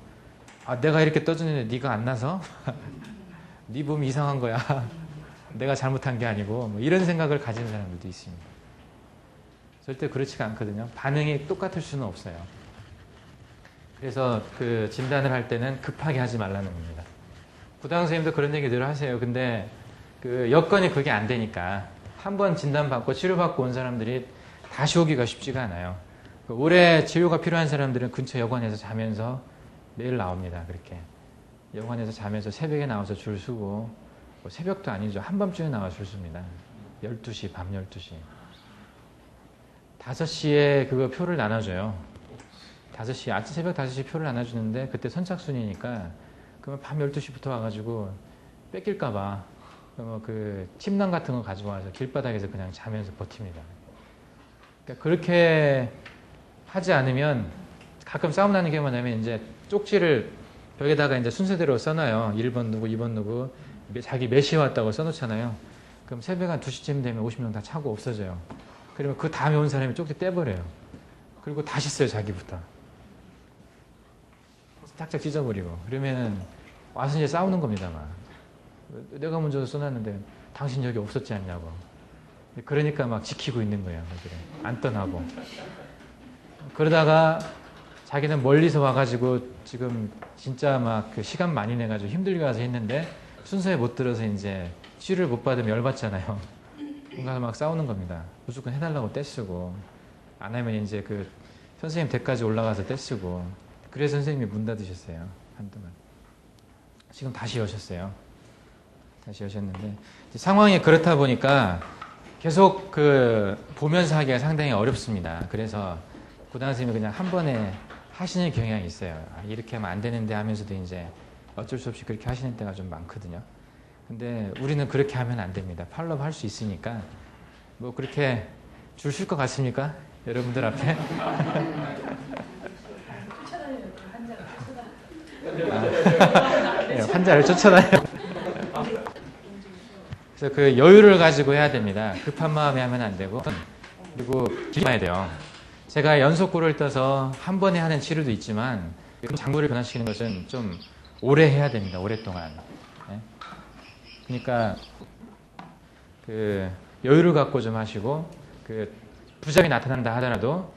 내가 이렇게 떠주는데 네가 안 나서 네 몸이 이상한 거야. 내가 잘못한 게 아니고 뭐 이런 생각을 가진 사람들도 있습니다. 절대 그렇지가 않거든요. 반응이 똑같을 수는 없어요. 그래서 진단을 할 때는 급하게 하지 말라는 겁니다. 부당 선생님도 그런 얘기 늘 하세요. 근데 여건이 그게 안 되니까 한 번 진단받고 치료받고 온 사람들이 다시 오기가 쉽지가 않아요. 오래 치료가 필요한 사람들은 근처 여관에서 자면서 매일 나옵니다. 그렇게 여관에서 자면서 새벽에 나와서 줄 서고, 뭐 새벽도 아니죠. 한밤중에 나와 줄 섭니다. 12시, 밤 12시. 5시에 그거 표를 나눠줘요. 5시, 아침 새벽 5시 표를 나눠주는데 그때 선착순이니까 그러면 밤 12시부터 와가지고 뺏길까봐 그 침낭 같은 거 가지고 와서 길바닥에서 그냥 자면서 버팁니다. 그러니까 그렇게 하지 않으면 가끔 싸움 나는 게 뭐냐면 이제 쪽지를 벽에다가 이제 순서대로 써놔요. 1번 누구, 2번 누구, 자기 몇 시에 왔다고 써놓잖아요. 그럼 새벽 한 2시쯤 되면 50명 다 차고 없어져요. 그러면 그 다음에 온 사람이 쪽지 떼버려요. 그리고 다시 써요, 자기부터. 짝짝 찢어버리고. 그러면 와서 이제 싸우는 겁니다, 막. 내가 먼저 써놨는데 당신 여기 없었지 않냐고. 그러니까 막 지키고 있는 거예요, 안 떠나고. 그러다가 자기는 멀리서 와가지고 지금 진짜 막 그 시간 많이 내가지고 힘들게 와서 했는데 순서에 못 들어서 이제 치료를 못 받으면 열받잖아요. 그러니까 막 싸우는 겁니다. 무조건 해달라고 떼쓰고, 안 하면 이제 그 선생님 댁까지 올라가서 떼쓰고. 그래서 선생님이 문 닫으셨어요, 한동안. 지금 다시 여셨어요. 다시 여셨는데 상황이 그렇다 보니까 계속 그 보면서 하기가 상당히 어렵습니다. 그래서 고단 선생님이 그냥 한 번에 하시는 경향이 있어요. 이렇게 하면 안 되는데 하면서도 이제 어쩔 수 없이 그렇게 하시는 때가 좀 많거든요. 근데 우리는 그렇게 하면 안 됩니다. 팔로우 할 수 있으니까. 뭐 그렇게 줄 설 것 같습니까? 여러분들 앞에? 네, 환자를 쫓아다녀요. 그래서 그 여유를 가지고 해야 됩니다. 급한 마음에 하면 안 되고, 그리고 길게 해야 돼요. 제가 연속구를 떠서 한 번에 하는 치료도 있지만 장부를 변화시키는 것은 좀 오래 해야 됩니다. 오랫동안. 네? 그러니까 그 여유를 갖고 좀 하시고, 그 부작용이 나타난다 하더라도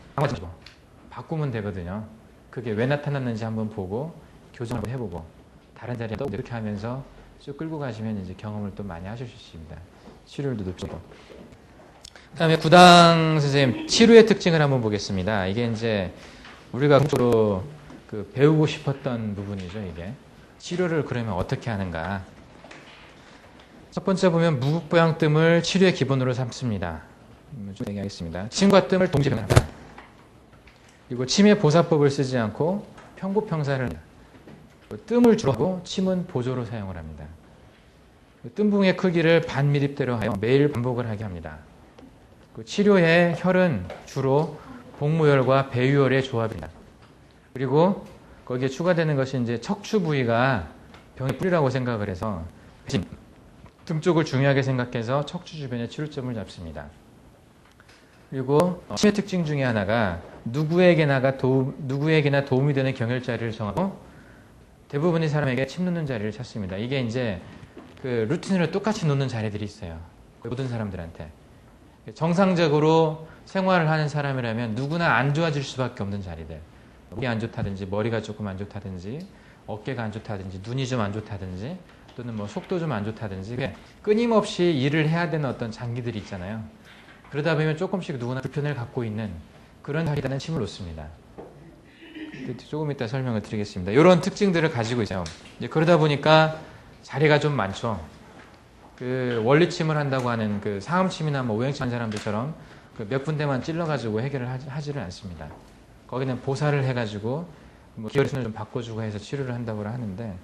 바꾸면 되거든요. 그게 왜 나타났는지 한번 보고 교정을 해보고 다른 자리에 또 이렇게 하면서 쭉 끌고 가시면 이제 경험을 또 많이 하실 수 있습니다. 치료율도 높죠. 그다음에 구당 선생님 치료의 특징을 한번 보겠습니다. 이게 이제 우리가 공적으로 그 배우고 싶었던 부분이죠. 이게 치료를 그러면 어떻게 하는가? 첫 번째 보면 무국보양뜸을 치료의 기본으로 삼습니다. 좀 얘기하겠습니다. 침과 뜸을 동시에 병합니다. 그리고 침의 보사법을 쓰지 않고 평고평사를 합니다. 뜸을 주로 하고 침은 보조로 사용을 합니다. 뜸붕의 크기를 반미립대로 하여 매일 반복을 하게 합니다. 치료의 혈은 주로 복무혈과 배유혈의 조합입니다. 그리고 거기에 추가되는 것이 이제 척추 부위가 병의 뿌리라고 생각을 해서 등 쪽을 중요하게 생각해서 척추 주변에 치료점을 잡습니다. 그리고 침의 특징 중에 하나가 누구에게나 도움이 되는 경혈자리를 정하고 대부분의 사람에게 침 놓는 자리를 찾습니다. 이게 이제 그 루틴으로 똑같이 놓는 자리들이 있어요. 모든 사람들한테. 정상적으로 생활을 하는 사람이라면 누구나 안 좋아질 수밖에 없는 자리들. 목이 안 좋다든지 머리가 조금 안 좋다든지 어깨가 안 좋다든지 눈이 좀 안 좋다든지 또는 뭐 속도 좀 안 좋다든지 끊임없이 일을 해야 되는 어떤 장기들이 있잖아요. 그러다 보면 조금씩 누구나 불편을 갖고 있는 그런 자리에다는 침을 놓습니다. 조금 이따 설명을 드리겠습니다. 이런 특징들을 가지고 있어요. 이제 그러다 보니까 자리가 좀 많죠. 그 원리침을 한다고 하는 그 상암침이나 뭐 오행침 한 사람들처럼 그 몇 군데만 찔러가지고 해결을 하지를 않습니다. 거기는 보살을 해가지고 뭐 기혈순을 좀 바꿔주고 해서 치료를 한다고 하는데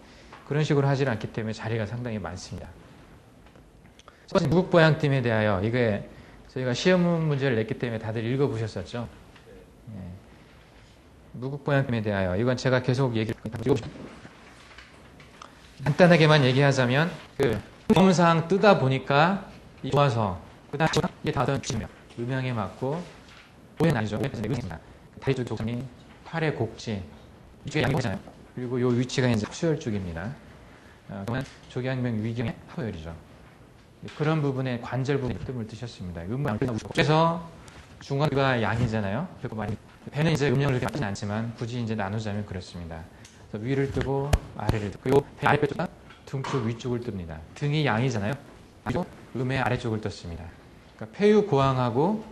그런 식으로 하지 않기 때문에 자리가 상당히 많습니다. 첫 번째 무국보양뜸에 대하여 이게 저희가 시험 문제를 냈기 때문에 다들 읽어보셨었죠. 예. 무국보양뜸에 대하여 이건 제가 계속 얘기를 드리고 싶습니다. 간단하게만 얘기하자면 그 경험상 뜨다 보니까 좋아서 그다음 이게 다 어떤 주면 음양에 맞고 보행 아니죠. 다리 쪽 조상이 팔의 곡지 이쪽에 양이 보이잖아요. 그리고 이 위치가 이제 수혈 쪽입니다. 그러면 조기양명 위경의 하혈이죠. 그런 부분에 관절 부분에 뜸을 뜨셨습니다. 그래서 중간가 양이잖아요. 배는 이제 음영을 그렇게 맞지는 않지만 굳이 이제 나누자면 그렇습니다. 그래서 위를 뜨고 아래를 뜨고 그리고 배 아래쪽과 등쪽 위쪽을 뜹니다. 등이 양이잖아요. 그리고 음의 아래쪽을 떴습니다. 그러니까 폐유고항하고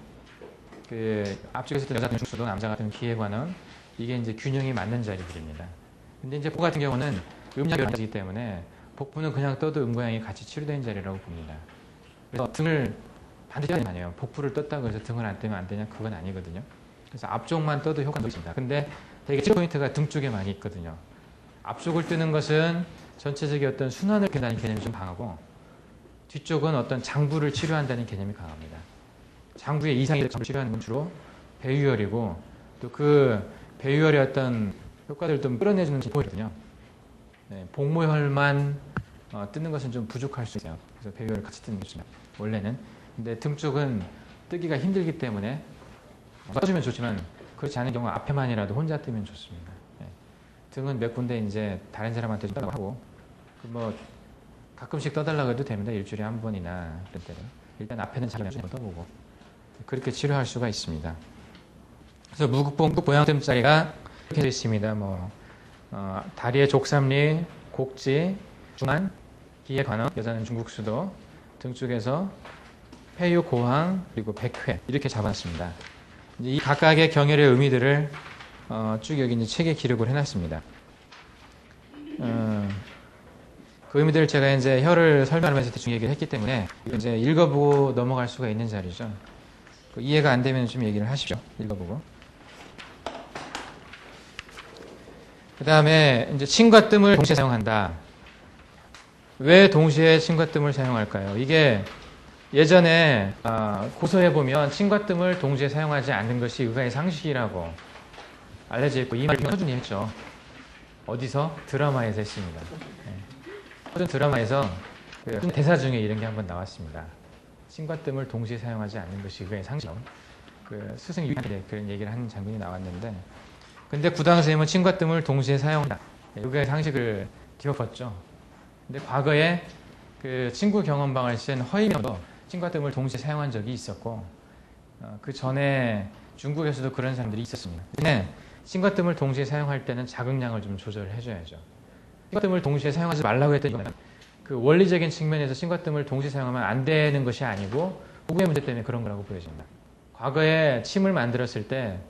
그 앞쪽에서 여자 같은 중수도 남자 같은 기해관원 이게 이제 균형이 맞는 자리들입니다. 근데 이제 복부 같은 경우는 음양이 맞기 때문에 복부는 그냥 떠도 음고양이 같이 치료된 자리라고 봅니다. 그래서 등을 반드시 떠야 아니에요. 복부를 떴다고 해서 등을 안 뜨면 안 되냐? 그건 아니거든요. 그래서 앞쪽만 떠도 효과가 있습니다. 근데 되게 치료 포인트가 등 쪽에 많이 있거든요. 앞쪽을 뜨는 것은 전체적인 어떤 순환을 기다리는 개념이 좀 강하고 뒤쪽은 어떤 장부를 치료한다는 개념이 강합니다. 장부의 이상이 치료하는 건 주로 배유혈이고 또 그 배유혈의 어떤 효과들을 좀 끌어내주는 기포거든요. 네, 복모혈만 뜨는 것은 좀 부족할 수 있어요. 그래서 배유혈을 같이 뜨는 게 좋습니다. 원래는. 근데 등 쪽은 뜨기가 힘들기 때문에 떠주면 좋지만 그렇지 않은 경우 앞에만이라도 혼자 뜨면 좋습니다. 네. 등은 몇 군데 이제 다른 사람한테 좀 떠달라고 하고 뭐 가끔씩 떠달라고 해도 됩니다. 일주일에 한 번이나 그럴 때는. 일단 앞에는 잘 떠보고 그렇게 치료할 수가 있습니다. 그래서 무극복부 보양뜸자리가 이렇게 되어 있습니다. 다리의 족삼리, 곡지, 중안, 기의 관원, 여자는 중국수도 등 쪽에서 폐유, 고항, 그리고 백회 이렇게 잡았습니다. 이제 이 각각의 경혈의 의미들을 쭉 여기 이제 책에 기록을 해놨습니다. 그 의미들을 제가 이제 혈을 설명하면서 대충 얘기를 했기 때문에 이제 읽어보고 넘어갈 수가 있는 자리죠. 이해가 안 되면 좀 얘기를 하십시오. 읽어보고. 그 다음에 이제 침과 뜸을 동시에 사용한다. 왜 동시에 침과 뜸을 사용할까요? 이게 예전에 고서에 보면 침과 뜸을 동시에 사용하지 않는 것이 의가의 상식이라고 알려져 있고 이 말을 허준이 했죠. 어디서? 드라마에서 했습니다. 네. 허준 드라마에서 그 대사 중에 이런 게 한번 나왔습니다. 침과 뜸을 동시에 사용하지 않는 것이 의가의 상식. 그 스승 유한테 그런 얘기를 하는 장면이 나왔는데 근데 구당 선생님은 침과 뜸을 동시에 사용한다. 의가의 상식을 뒤엎었죠. 근데 과거에 그 친구 경험방을 쓴 허이명도 침과 뜸을 동시에 사용한 적이 있었고 그 전에 중국에서도 그런 사람들이 있었습니다. 근데 침과 뜸을 동시에 사용할 때는 자극량을 좀 조절해 줘야죠. 침과 뜸을 동시에 사용하지 말라고 했던 이유는 그 원리적인 측면에서 침과 뜸을 동시에 사용하면 안 되는 것이 아니고 복부의 문제 때문에 그런 거라고 보여집니다. 과거에 침을 만들었을 때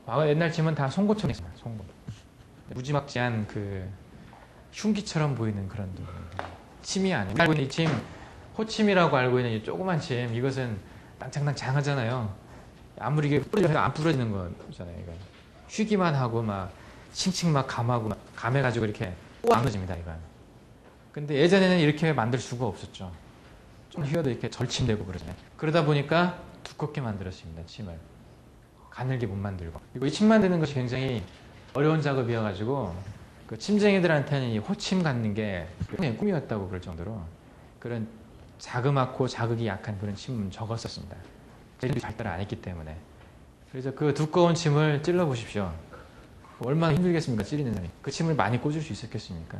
과거 옛날 침은 다 송곳처럼 했습니다. 송곳. 무지막지한 그 흉기처럼 보이는 그런 침이 아니고 알고 있는 이 침, 호침이라고 알고 있는 이 조그만 침 이것은 낭창낭창하잖아요. 아무리 이게 부러져도 안 부러지는 거잖아요. 이거. 휘기만 하고 막 칭칭 막 감하고 막 감해가지고 이렇게 안 부러집니다. 이건. 근데 예전에는 이렇게 만들 수가 없었죠. 좀 휘어도 이렇게 절침되고 그러잖아요. 그러다 보니까 두껍게 만들었습니다. 침을. 가늘게 못 만들고. 그리고 이 침 만드는 것이 굉장히 어려운 작업이어가지고 그 침쟁이들한테는 이 호침 갖는 게 꿈이었다고 그럴 정도로 그런 자그맣고 자극이 약한 그런 침은 적었었습니다. 제대로 발달을 안 했기 때문에. 그래서 그 두꺼운 침을 찔러 보십시오. 얼마나 힘들겠습니까? 찌르는 사람이. 그 침을 많이 꽂을 수 있었겠습니까?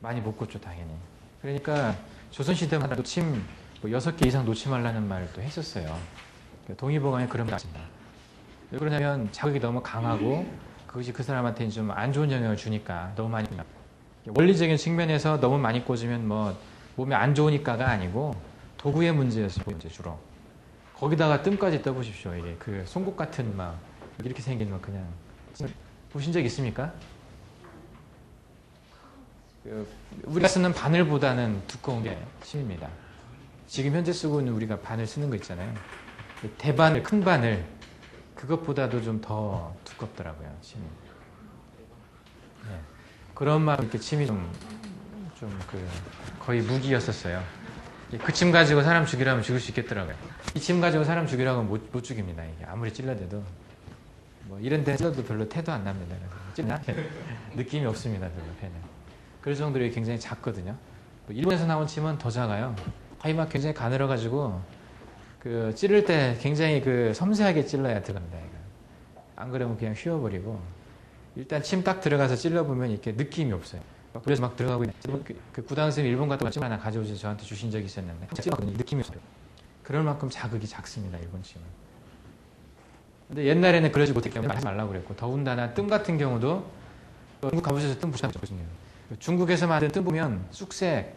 많이 못 꽂죠, 당연히. 그러니까 조선시대만 해도 침 6개 이상 놓지 말라는 말도 했었어요. 동의보감에 그런 게 나왔습니다. 왜 그러냐면 자극이 너무 강하고 그것이 그 사람한테 좀 안 좋은 영향을 주니까 너무 많이 원리적인 측면에서 너무 많이 꽂으면 뭐 몸에 안 좋으니까가 아니고 도구의 문제였어요. 주로. 거기다가 뜸까지 떠보십시오. 이게 그 송곳 같은 막 이렇게 생긴 거 그냥 보신 적 있습니까? 우리가 쓰는 바늘보다는 두꺼운 게 침입니다. 지금 현재 쓰고 있는 우리가 바늘 쓰는 거 있잖아요. 대바늘, 큰 바늘 그것보다도 좀 더 두껍더라고요. 침이. 네. 그런 만큼 이렇게 침이 거의 무기였었어요. 그 침 가지고 사람 죽이라면 죽일 수 있겠더라고요. 이 침 가지고 사람 죽이라고 못 죽입니다. 이게 아무리 찔러대도 뭐 이런 데 찔러도 별로 태도 안 납니다. 찔나 느낌이 없습니다. 별로 폐는. 그럴 정도로 굉장히 작거든요. 일본에서 나온 침은 더 작아요. 거의 막 굉장히 가늘어가지고 그 찌를 때 굉장히 그 섬세하게 찔러야 들어갑니다. 이거. 안 그러면 그냥 휘어버리고 일단 침 딱 들어가서 찔러보면 이렇게 느낌이 없어요. 그래서 막 들어가고 있는 그 구당 선생님 일본 갔다 침 하나 가져오셔서 저한테 주신 적이 있었는데 찔렀거든요. 느낌이 없어요. 그럴 만큼 자극이 작습니다. 일본 침은. 근데 옛날에는 그러지 못했기 때문에 하지 말라고 그랬고 더군다나 뜸 같은 경우도 중국 가보셔서 뜸 보셨죠? 중국에서 만든 뜸 보면 쑥색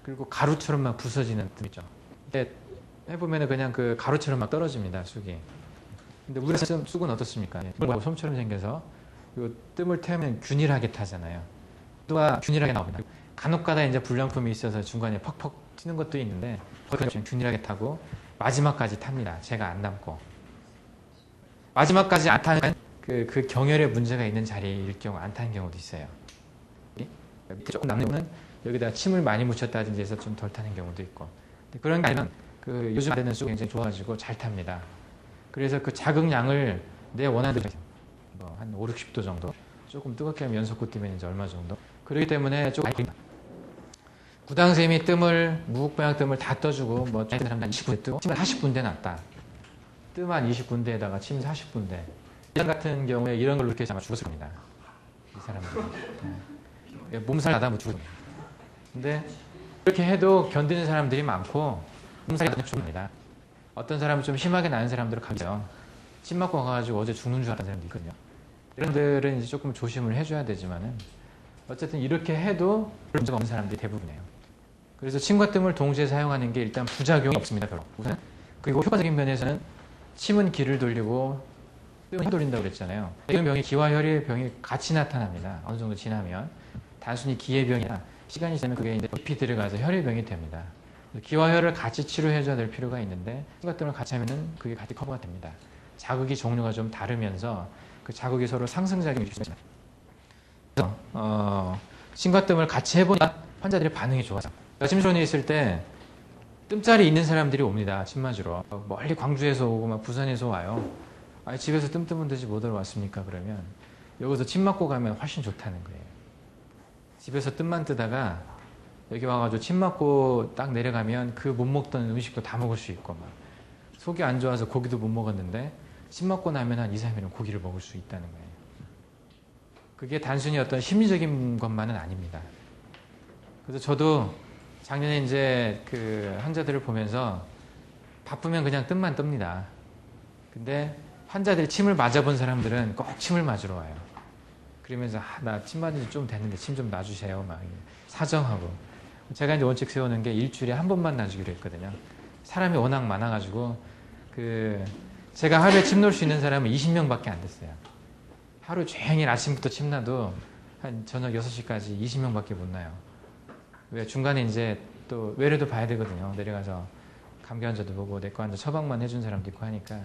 그리고 가루처럼 막 부서지는 뜸 있죠. 근데 해보면은 그냥 그 가루처럼 막 떨어집니다, 쑥이. 근데 우리나라 쑥은 어떻습니까? 솜처럼 생겨서 요 뜸을 태우면 균일하게 타잖아요. 또가 균일하게 나옵니다. 간혹가다 이제 불량품이 있어서 중간에 퍽퍽 튀는 것도 있는데 거의 균일하게 타고 마지막까지 탑니다. 제가 안 남고. 마지막까지 안 타는 그 경혈에 문제가 있는 자리일 경우 안 타는 경우도 있어요. 밑에 조금 남는 경우는 여기다 침을 많이 묻혔다든지 해서 좀 덜 타는 경우도 있고. 그런 게 아니면 그 요즘 되는 쑥이 굉장히 좋아가지고 잘 탑니다. 그래서 그 자극량을 내 원하는 대로 한 5, 60도 정도. 조금 뜨겁게 하면 연속 굽히면 이제 얼마 정도. 그렇기 때문에 조금 많이 걸립니다. 구당샘이 뜸을, 무국방향 뜸을 다 떠주고, 뭐, 사람들 20군데 뜨고, 침 40군데 났다. 뜸 한 20군데에다가 침 40군데. 이런 같은 경우에 이런 걸로 이렇게 아마 죽었을 겁니다. 이 사람들. 네. 몸살 나다 뭐 죽었습니다. 근데, 이렇게 해도 견디는 사람들이 많고, 몸살이 나면 죽습니다. 어떤 사람은 좀 심하게 나는 사람들은 가죠. 침 맞고 가가지고 어제 죽는 줄 알았던 사람도 있거든요. 이런 들은 이제 조금 조심을 해줘야 되지만은, 어쨌든 이렇게 해도 문제가 없는 사람들이 대부분이에요. 그래서 침과 뜸을 동시에 사용하는 게 일단 부작용이 없습니다, 별로. 우선. 그리고 효과적인 면에서는 침은 기를 돌리고 뜸은 혈 돌린다고 그랬잖아요. 이런 병이 기와 혈의 병이 같이 나타납니다. 어느 정도 지나면. 단순히 기의 병이 아니라 시간이 지나면 그게 이제 깊이 들어가서 혈의 병이 됩니다. 기와 혈을 같이 치료해줘야 될 필요가 있는데 침과 뜸을 같이 하면은 그게 같이 커버가 됩니다. 자극이 종류가 좀 다르면서 그 자극이 서로 상승작용이 있습니다. 그래서 침과 뜸을 같이 해보니까 환자들의 반응이 좋아서 침소원에 있을 때 뜸자리 있는 사람들이 옵니다. 침 맞으러. 멀리 광주에서 오고 막 부산에서 와요. 아니, 집에서 뜸 든지 못 들어왔습니까? 그러면 여기서 침 맞고 가면 훨씬 좋다는 거예요. 집에서 뜸만 뜨다가 여기 와가지고 침 맞고 딱 내려가면 그 못 먹던 음식도 다 먹을 수 있고 막 속이 안 좋아서 고기도 못 먹었는데 침 맞고 나면 한 2, 3일은 고기를 먹을 수 있다는 거예요. 그게 단순히 어떤 심리적인 것만은 아닙니다. 그래서 저도 작년에 이제 그 환자들을 보면서 바쁘면 그냥 뜸만 뜹니다. 근데 환자들이 침을 맞아본 사람들은 꼭 침을 맞으러 와요. 그러면서 나 침 맞은 지 좀 됐는데 침 좀 놔주세요. 막 사정하고. 제가 이제 원칙 세우는 게 일주일에 한 번만 놔주기로 했거든요. 사람이 워낙 많아가지고 제가 하루에 침 놓을 수 있는 사람은 20명밖에 안 됐어요. 하루 종일 아침부터 침 놔도 한 저녁 6시까지 20명밖에 못 나요. 왜 중간에 이제 또 외래도 봐야 되거든요. 내려가서 감기 환자도 보고 내과 환자 처방만 해준 사람도 있고 하니까.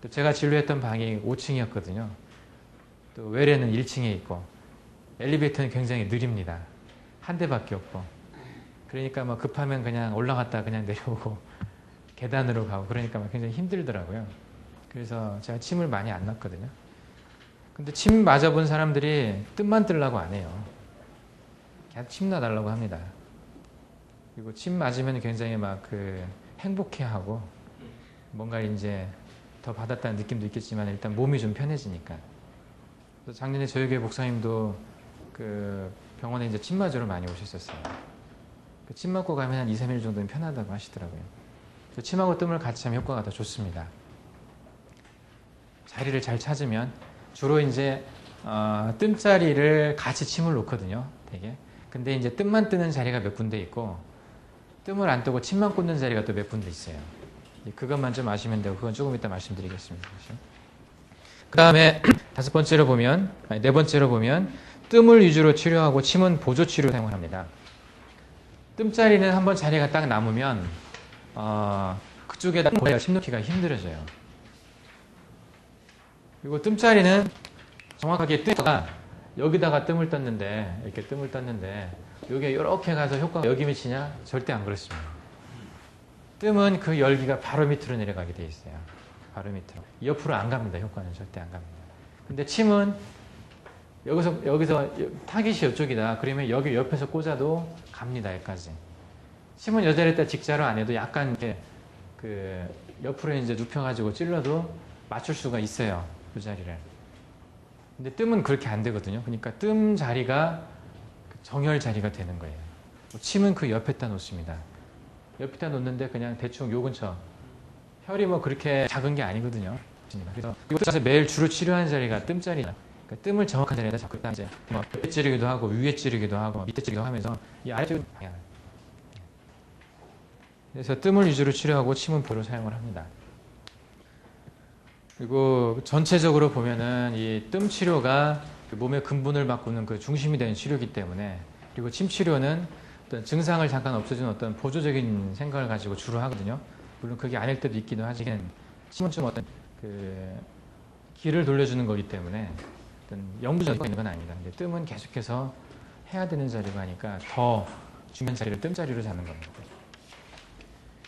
또 제가 진료했던 방이 5층이었거든요. 또 외래는 1층에 있고 엘리베이터는 굉장히 느립니다. 한 대밖에 없고. 그러니까 뭐 급하면 그냥 올라갔다 그냥 내려오고 계단으로 가고 그러니까 막 굉장히 힘들더라고요. 그래서 제가 침을 많이 안 놨거든요. 근데 침 맞아본 사람들이 뜸만 뜨려고 안 해요. 계속 침 놔달라고 합니다. 그리고 침 맞으면 굉장히 막 행복해하고 뭔가 이제 더 받았다는 느낌도 있겠지만 일단 몸이 좀 편해지니까. 그래서 작년에 저희 교회 목사님도 그 병원에 이제 침 맞으러 많이 오셨었어요. 그 침 맞고 가면 한 2, 3일 정도는 편하다고 하시더라고요. 침하고 뜸을 같이 하면 효과가 더 좋습니다. 자리를 잘 찾으면 주로 이제 뜸자리를 같이 침을 놓거든요. 되게. 근데 이제 뜸만 뜨는 자리가 몇 군데 있고 뜸을 안 뜨고 침만 꽂는 자리가 또 몇 군데 있어요. 그것만 좀 아시면 되고 그건 조금 이따 말씀드리겠습니다. 그 다음에 네 번째로 보면 뜸을 위주로 치료하고 침은 보조 치료 사용을 합니다. 뜸자리는 한번 자리가 딱 남으면 그쪽에다 침 놓기가 힘들어져요. 그리고 뜸자리는 정확하게 뜸가 여기다가 뜸을 떴는데 이렇게 뜸을 떴는데 여기에 이렇게 가서 효과가 여기 미치냐? 절대 안 그렇습니다. 뜸은 그 열기가 바로 밑으로 내려가게 돼 있어요. 바로 밑으로. 옆으로 안 갑니다. 효과는 절대 안 갑니다. 근데 침은 여기서 타깃이 이쪽이다. 그러면 여기 옆에서 꽂아도 갑니다. 여기까지. 침은 여자리에다 직자로 안 해도 약간 이렇게 옆으로 이제 눕혀가지고 찔러도 맞출 수가 있어요. 그 자리를. 근데 뜸은 그렇게 안 되거든요. 그러니까 뜸 자리가 정혈 자리가 되는 거예요. 침은 그 옆에다 놓습니다. 옆에다 놓는데 그냥 대충 요 근처. 혈이 뭐 그렇게 작은 게 아니거든요. 그래서 이것도 매일 주로 치료하는 자리가 뜸자리다. 그러니까 뜸을 정확한 자리에다 잡고 이제 뭐 옆에 찌르기도 하고 위에 찌르기도 하고 밑에 찌르기도 하면서 이 아래쪽은 그래서 뜸을 위주로 치료하고 침은 보로 사용을 합니다. 그리고 전체적으로 보면은 이 뜸 치료가 몸의 근본을 바꾸는 그 중심이 되는 치료이기 때문에, 그리고 침 치료는 어떤 증상을 잠깐 없애주는 어떤 보조적인 생각을 가지고 주로 하거든요. 물론 그게 아닐 때도 있기도 하지만 침은 좀 어떤 그 기를 돌려주는 거기 때문에 어떤 영구적인 있는 건 아닙니다. 근데 뜸은 계속해서 해야 되는 자리가 하니까 더 중요한 자리를 뜸 자리로 잡는 겁니다.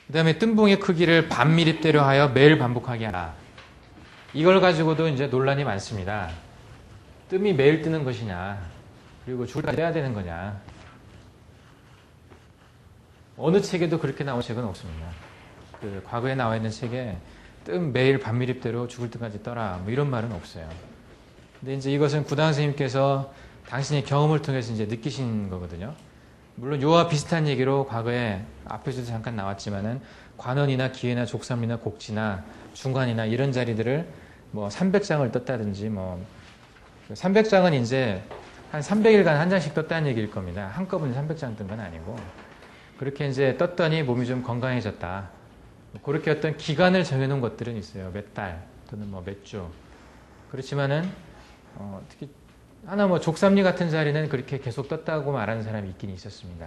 그 다음에 뜸봉의 크기를 반미립대로 하여 매일 반복하게 하라. 이걸 가지고도 이제 논란이 많습니다. 뜸이 매일 뜨는 것이냐, 그리고 죽을 때까지 떼야 되는 거냐. 어느 책에도 그렇게 나온 책은 없습니다. 그 과거에 나와 있는 책에 뜸 매일 반미립대로 죽을 때까지 떠라, 뭐 이런 말은 없어요. 근데 이제 이것은 구당 선생님께서 당신의 경험을 통해서 이제 느끼신 거거든요. 물론 요와 비슷한 얘기로 과거에 앞에서도 잠깐 나왔지만은 관원이나 기회나 족삼이나 곡지나 중관이나 이런 자리들을 뭐 300장을 떴다든지, 뭐 300장은 이제 한 300일간 한 장씩 떴다는 얘기일 겁니다. 한꺼번에 300장 뜬 건 아니고, 그렇게 이제 떴더니 몸이 좀 건강해졌다. 그렇게 어떤 기간을 정해놓은 것들은 있어요. 몇 달 또는 뭐 몇 주. 그렇지만은 특히 하나 뭐 족삼리 같은 자리는 그렇게 계속 떴다고 말하는 사람이 있긴 있었습니다.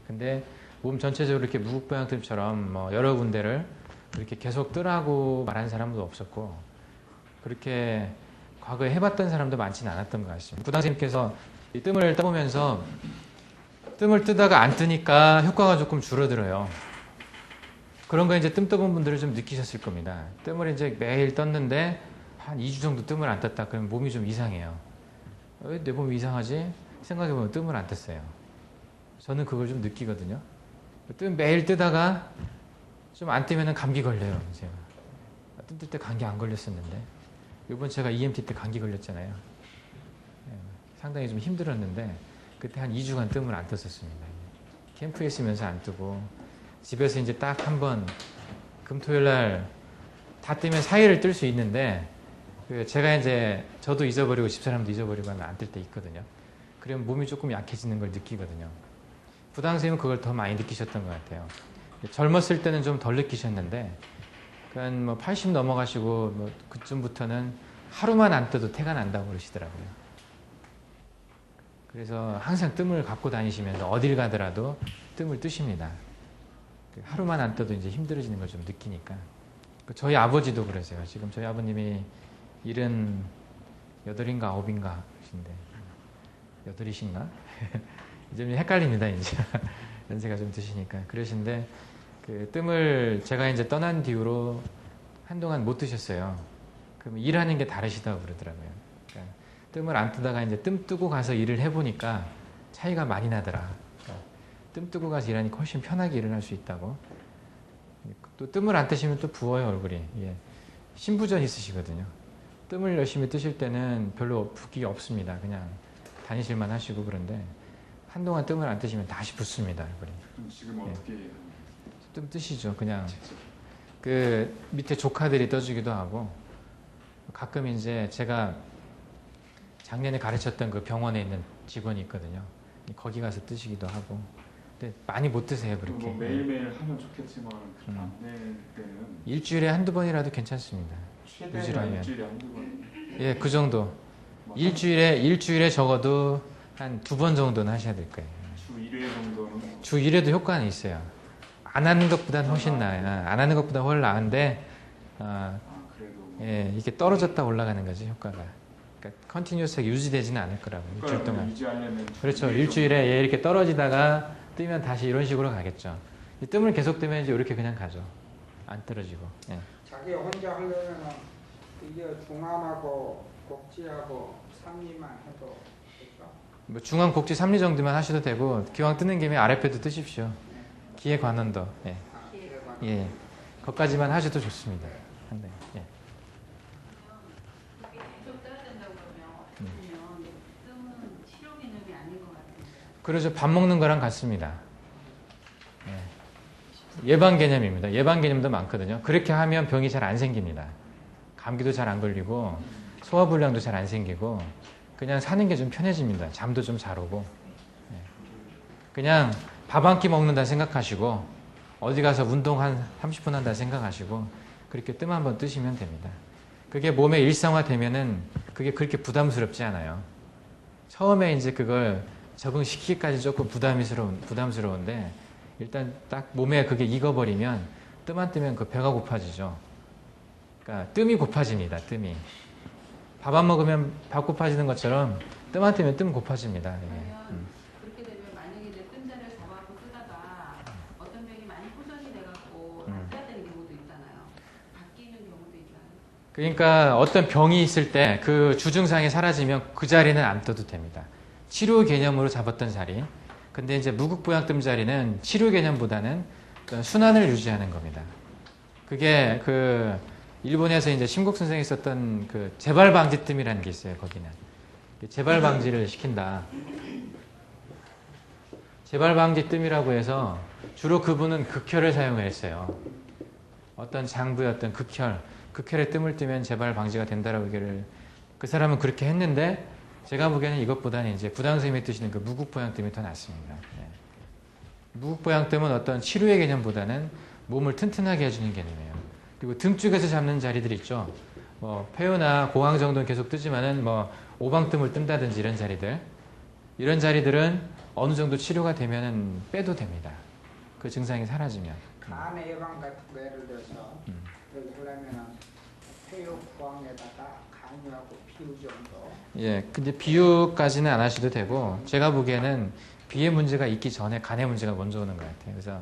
근데 몸 전체적으로 이렇게 무국보양팀처럼 뭐 여러 군데를 그렇게 계속 뜨라고 말하는 사람도 없었고, 그렇게 과거에 해봤던 사람도 많지는 않았던 것 같습니다. 구당 선생님께서 이 뜸을 떠보면서 뜸을 뜨다가 안 뜨니까 효과가 조금 줄어들어요. 그런 거 이제 뜸 떠본 분들은 좀 느끼셨을 겁니다. 뜸을 이제 매일 떴는데 한 2주 정도 뜸을 안 떴다 그러면 몸이 좀 이상해요. 왜 내 몸이 이상하지? 생각해보면 뜸을 안 떴어요. 저는 그걸 좀 느끼거든요. 뜸 매일 뜨다가 좀 안 뜨면 감기 걸려요. 제가 뜸 뜰 때 감기 안 걸렸었는데, 이번 제가 EMT 때 감기 걸렸잖아요. 상당히 좀 힘들었는데 그때 한 2주간 뜸을 안 떴었습니다. 캠프에 있으면서 안 뜨고 집에서 이제 딱 한 번 금토일 날 다 뜨면 4일을 뜰 수 있는데, 제가 이제 저도 잊어버리고 집사람도 잊어버리고 하면 안 뜰 때 있거든요. 그러면 몸이 조금 약해지는 걸 느끼거든요. 부당 선생님은 그걸 더 많이 느끼셨던 것 같아요. 젊었을 때는 좀 덜 느끼셨는데, 그한 뭐 80 넘어가시고 뭐 그쯤부터는 하루만 안 떠도 태가 난다고 그러시더라고요. 그래서 항상 뜸을 갖고 다니시면서 어딜 가더라도 뜸을 뜨십니다. 하루만 안 떠도 이제 힘들어지는 걸 좀 느끼니까. 저희 아버지도 그러세요. 지금 저희 아버님이 78인가 9인가 신데 8이신가? 좀 헷갈립니다 이제. 연세가 좀 드시니까 그러신데, 그 뜸을 제가 이제 떠난 뒤로 한동안 못 뜨셨어요. 그럼 일하는 게 다르시다고 그러더라고요. 그러니까 뜸을 안 뜨다가 이제 뜸 뜨고 가서 일을 해보니까 차이가 많이 나더라. 그러니까 뜸 뜨고 가서 일하니까 훨씬 편하게 일을 할 수 있다고. 또 뜸을 안 뜨시면 또 부어요 얼굴이. 예. 신부전 있으시거든요. 뜸을 열심히 뜨실 때는 별로 붓기 없습니다. 그냥 다니실만 하시고. 그런데 한동안 뜸을 안 뜨시면 다시 붓습니다 얼굴이. 그럼 지금 예. 어떻게 뜸 뜨시죠. 그냥 그 밑에 조카들이 떠주기도 하고, 가끔 이제 제가 작년에 가르쳤던 그 병원에 있는 직원이 있거든요. 거기 가서 뜨시기도 하고. 근데 많이 못 뜨세요 그렇게. 뭐 매일매일 하면 좋겠지만 안 될 때는 일주일에 한두 번이라도 괜찮습니다. 최대한 유지라면. 일주일에 한두 번. 예, 그 정도. 일주일에 적어도 한 2번 정도는 하셔야 될 거예요. 주 1회 정도는 주 1회도 효과는 있어요. 안 하는 것보다는 훨씬 나아요. 안 하는 것보다 훨씬 나은데, 그래도 예, 이게 떨어졌다 올라가는 거지 효과가. 그러니까 컨티뉴어스하게 유지되지는 않을 거라고. 일주일 동안. 유지하려면 그렇죠. 일주일에 얘 이렇게 떨어지다가 뜨면 다시 이런 식으로 가겠죠. 이 뜸을 계속 뜨면 이제 이렇게 그냥 가죠. 안 떨어지고. 예. 자기 혼자 하려면 이게 중암하고 곡지하고 삼리만 해도 되죠. 뭐 중앙 곡지 3리 정도만 하셔도 되고, 기왕 뜨는 김에 아랫배도 뜨십시오. 기에 관원도. 예. 기회관. 예. 거기까지만 하셔도 좋습니다. 상당히. 예. 이게 계속 떠야 된다고 그러면 어쩌면 뜸은 치료 개념이 아닌 것 같은데. 그래서 밥 먹는 거랑 같습니다. 예. 예방 개념입니다. 예방 개념도 많거든요. 그렇게 하면 병이 잘 안 생깁니다. 감기도 잘 안 걸리고 소화불량도 잘 안 생기고 그냥 사는 게 좀 편해집니다. 잠도 좀 잘 오고. 예. 그냥 밥 한 끼 먹는다 생각하시고 어디 가서 운동 한 30분 한다 생각하시고 그렇게 뜸 한번 뜨시면 됩니다. 그게 몸에 일상화되면은 그게 그렇게 부담스럽지 않아요. 처음에 이제 그걸 적응시키기까지 조금 부담스러운데 일단 딱 몸에 그게 익어버리면 뜸 안 뜨면 그 배가 고파지죠. 그러니까 뜸이 고파집니다. 뜸이. 밥 안 먹으면 밥 고파지는 것처럼 뜸 안 뜨면 뜸 고파집니다. 이게. 그러면 그렇게 되면 만약에 이제 뜸자를 잡아갖고 뜨다가 어떤 병이 많이 호전이 돼갖고 안 떠야 되는 경우도 있잖아요. 바뀌는 경우도 있잖아요. 그러니까 어떤 병이 있을 때 그 주증상이 사라지면 그 자리는 안 떠도 됩니다. 치료 개념으로 잡았던 자리. 근데 이제 무국보양뜸 자리는 치료 개념보다는 어떤 순환을 유지하는 겁니다. 그게 그 일본에서 이제 심국 선생이 썼던 그 재발 방지 뜸이라는 게 있어요. 거기는 재발 방지를 시킨다. 재발 방지 뜸이라고 해서 주로 그분은 극혈을 사용을 했어요. 어떤 장부의 어떤 극혈의 뜸을 뜨면 재발 방지가 된다라고 얘기를 그 사람은 그렇게 했는데 제가 보기에는 이것보다는 이제 구당 선생님이 뜨시는 그 무국보양뜸이 더 낫습니다. 네. 무국보양뜸은 어떤 치료의 개념보다는 몸을 튼튼하게 해주는 개념이에요. 그리고 등 쪽에서 잡는 자리들 있죠. 뭐 폐유나 고황 정도는 계속 뜨지만은 뭐 오방뜸을 뜬다든지 이런 자리들은 어느 정도 치료가 되면은 빼도 됩니다. 그 증상이 사라지면. 간 예방 같은 거 예를 들어서 여기 하려면은 폐요 구황에다가 간유하고 피우 정도. 예, 근데 비유까지는 안 하셔도 되고 제가 보기에는 비의 문제가 있기 전에 간의 문제가 먼저 오는 것 같아요. 그래서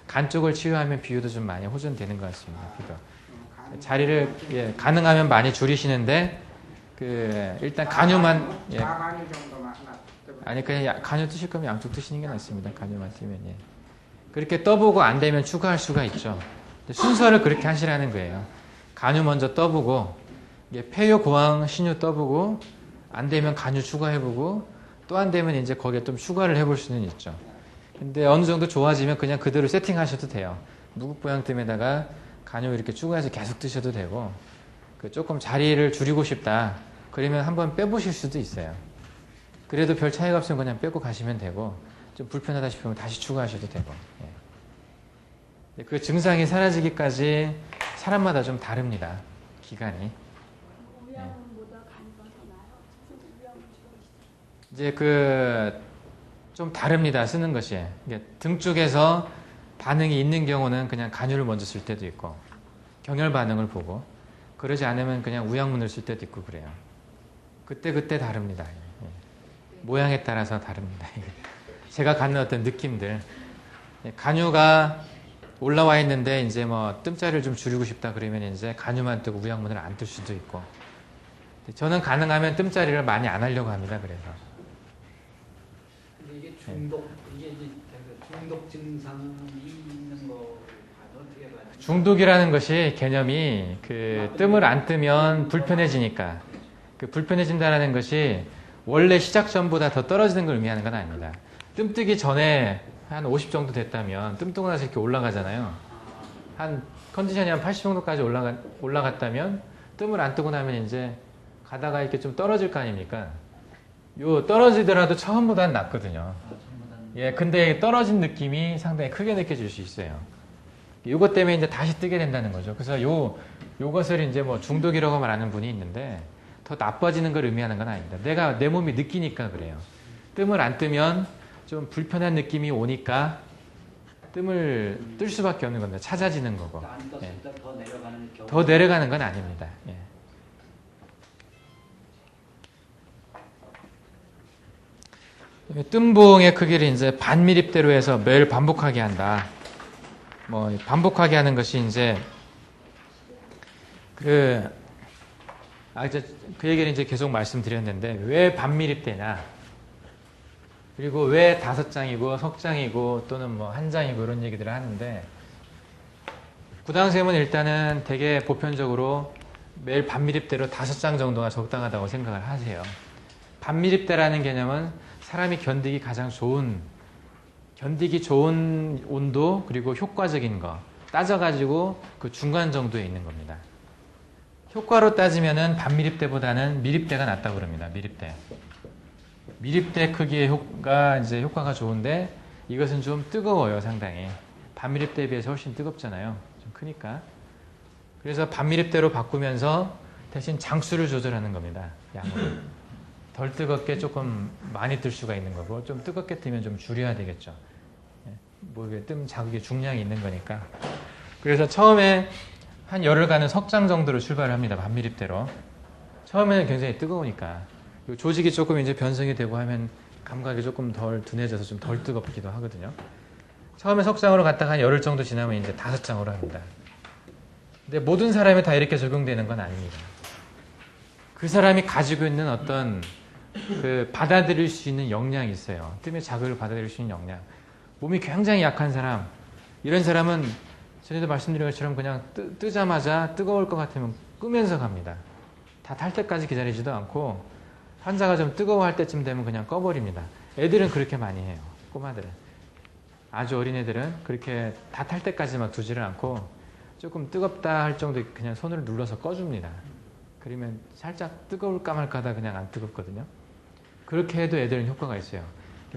간 쪽을 치유하면 비유도 좀 많이 호전되는 것 같습니다. 비가. 자리를 가능하면 많이 줄이시는데 그 일단 간유만 간유 정도만 하나 뜨면. 아니 그냥 간유 뜨실 거면 양쪽 뜨시는 게 낫습니다. 간유만 뜨면 그렇게 떠보고 안 되면 추가할 수가 있죠. 순서를 그렇게 하시라는 거예요. 간유 먼저 떠보고 폐요 고황 신유 떠보고 안 되면 간유 추가해보고 또 안 되면 이제 거기에 좀 추가를 해볼 수는 있죠. 근데 어느 정도 좋아지면 그냥 그대로 세팅하셔도 돼요. 무국보양뜸에다가 간유 이렇게 추가해서 계속 뜨셔도 되고 그 조금 자리를 줄이고 싶다 그러면 한번 빼보실 수도 있어요. 그래도 별 차이가 없으면 그냥 빼고 가시면 되고 좀 불편하다 싶으면 다시 추가하셔도 되고 그 증상이 사라지기까지 사람마다 좀 다릅니다. 기간이. 우양보다 간이가 더 나아요. 우양을 좋아하시죠? 이제 그 좀 다릅니다. 쓰는 것이. 등 쪽에서 반응이 있는 경우는 그냥 간유를 먼저 쓸 때도 있고 경혈 반응을 보고 그러지 않으면 그냥 우양문을 쓸 때도 있고 그래요. 그때 다릅니다. 모양에 따라서 다릅니다. 제가 갖는 어떤 느낌들. 간유가 올라와 있는데 이제 뭐 뜸자리를 좀 줄이고 싶다 그러면 이제 간유만 뜨고 우양문을 안 뜰 수도 있고. 저는 가능하면 뜸자리를 많이 안 하려고 합니다. 그래서. 근데 이게 이게 이제 중독 증상이 있는 거 어떻게 봐요? 중독이라는 것이 개념이 그 뜸을 안 뜨면 불편해지니까 그 불편해진다는 것이 원래 시작 전보다 더 떨어지는 걸 의미하는 건 아닙니다. 뜸 뜨기 전에 한 50 정도 됐다면 뜸 뜨고 나서 이렇게 올라가잖아요. 한 컨디션이 한 80 정도까지 올라갔다면 뜸을 안 뜨고 나면 이제 가다가 이렇게 좀 떨어질 거 아닙니까? 요 떨어지더라도 처음보다는 낫거든요. 예, 근데 떨어진 느낌이 상당히 크게 느껴질 수 있어요. 요것 때문에 이제 다시 뜨게 된다는 거죠. 그래서 요것을 이제 뭐 중독이라고 말하는 분이 있는데 더 나빠지는 걸 의미하는 건 아닙니다. 내 몸이 느끼니까 그래요. 뜸을 안 뜨면 좀 불편한 느낌이 오니까 뜸을 뜰 수밖에 없는 겁니다. 찾아지는 거고. 안 떴을 때 더 내려가는 경우. 더 내려가는 건 아닙니다. 예. 뜸봉의 크기를 이제 반미립대로 해서 매일 반복하게 한다. 뭐 반복하게 하는 것이 이제 그 얘기를 이제 계속 말씀드렸는데 왜 반미립대냐? 그리고 왜 5장이고 석장이고 또는 뭐 1장이고 이런 얘기들을 하는데 구당쌤은 일단은 되게 보편적으로 매일 반미립대로 5장 정도가 적당하다고 생각을 하세요. 반미립대라는 개념은 사람이 견디기 좋은 온도 그리고 효과적인 거 따져가지고 그 중간 정도에 있는 겁니다. 효과로 따지면은 반미립대보다는 미립대가 낫다고 그럽니다. 미립대 크기의 효과가 좋은데 이것은 좀 뜨거워요, 상당히. 반미립대에 비해서 훨씬 뜨겁잖아요. 좀 크니까. 그래서 반미립대로 바꾸면서 대신 장수를 조절하는 겁니다. 양으로. 덜 뜨겁게 조금 많이 뜰 수가 있는 거고, 좀 뜨겁게 뜨면 좀 줄여야 되겠죠. 뭐 이게 뜸 자극의 중량이 있는 거니까. 그래서 처음에 한 열흘 가는 석장 정도로 출발을 합니다. 반미립대로. 처음에는 굉장히 뜨거우니까. 그리고 조직이 조금 이제 변성이 되고 하면 감각이 조금 덜 둔해져서 좀 덜 뜨겁기도 하거든요. 처음에 석장으로 갔다가 한 열흘 정도 지나면 이제 5장으로 합니다. 근데 모든 사람이 다 이렇게 적용되는 건 아닙니다. 그 사람이 가지고 있는 어떤 그 받아들일 수 있는 역량이 있어요. 뜸의 자극을 받아들일 수 있는 역량. 몸이 굉장히 약한 사람, 이런 사람은 전에도 말씀드린 것처럼 그냥 뜨자마자 뜨거울 것 같으면 끄면서 갑니다. 다 탈 때까지 기다리지도 않고 환자가 좀 뜨거워할 때쯤 되면 그냥 꺼버립니다. 애들은 그렇게 많이 해요. 꼬마들은. 아주 어린 애들은 그렇게 다 탈 때까지 막 두지를 않고 조금 뜨겁다 할 정도에 그냥 손을 눌러서 꺼줍니다. 그러면 살짝 뜨거울까 말까 하다 그냥 안 뜨겁거든요. 그렇게 해도 애들은 효과가 있어요.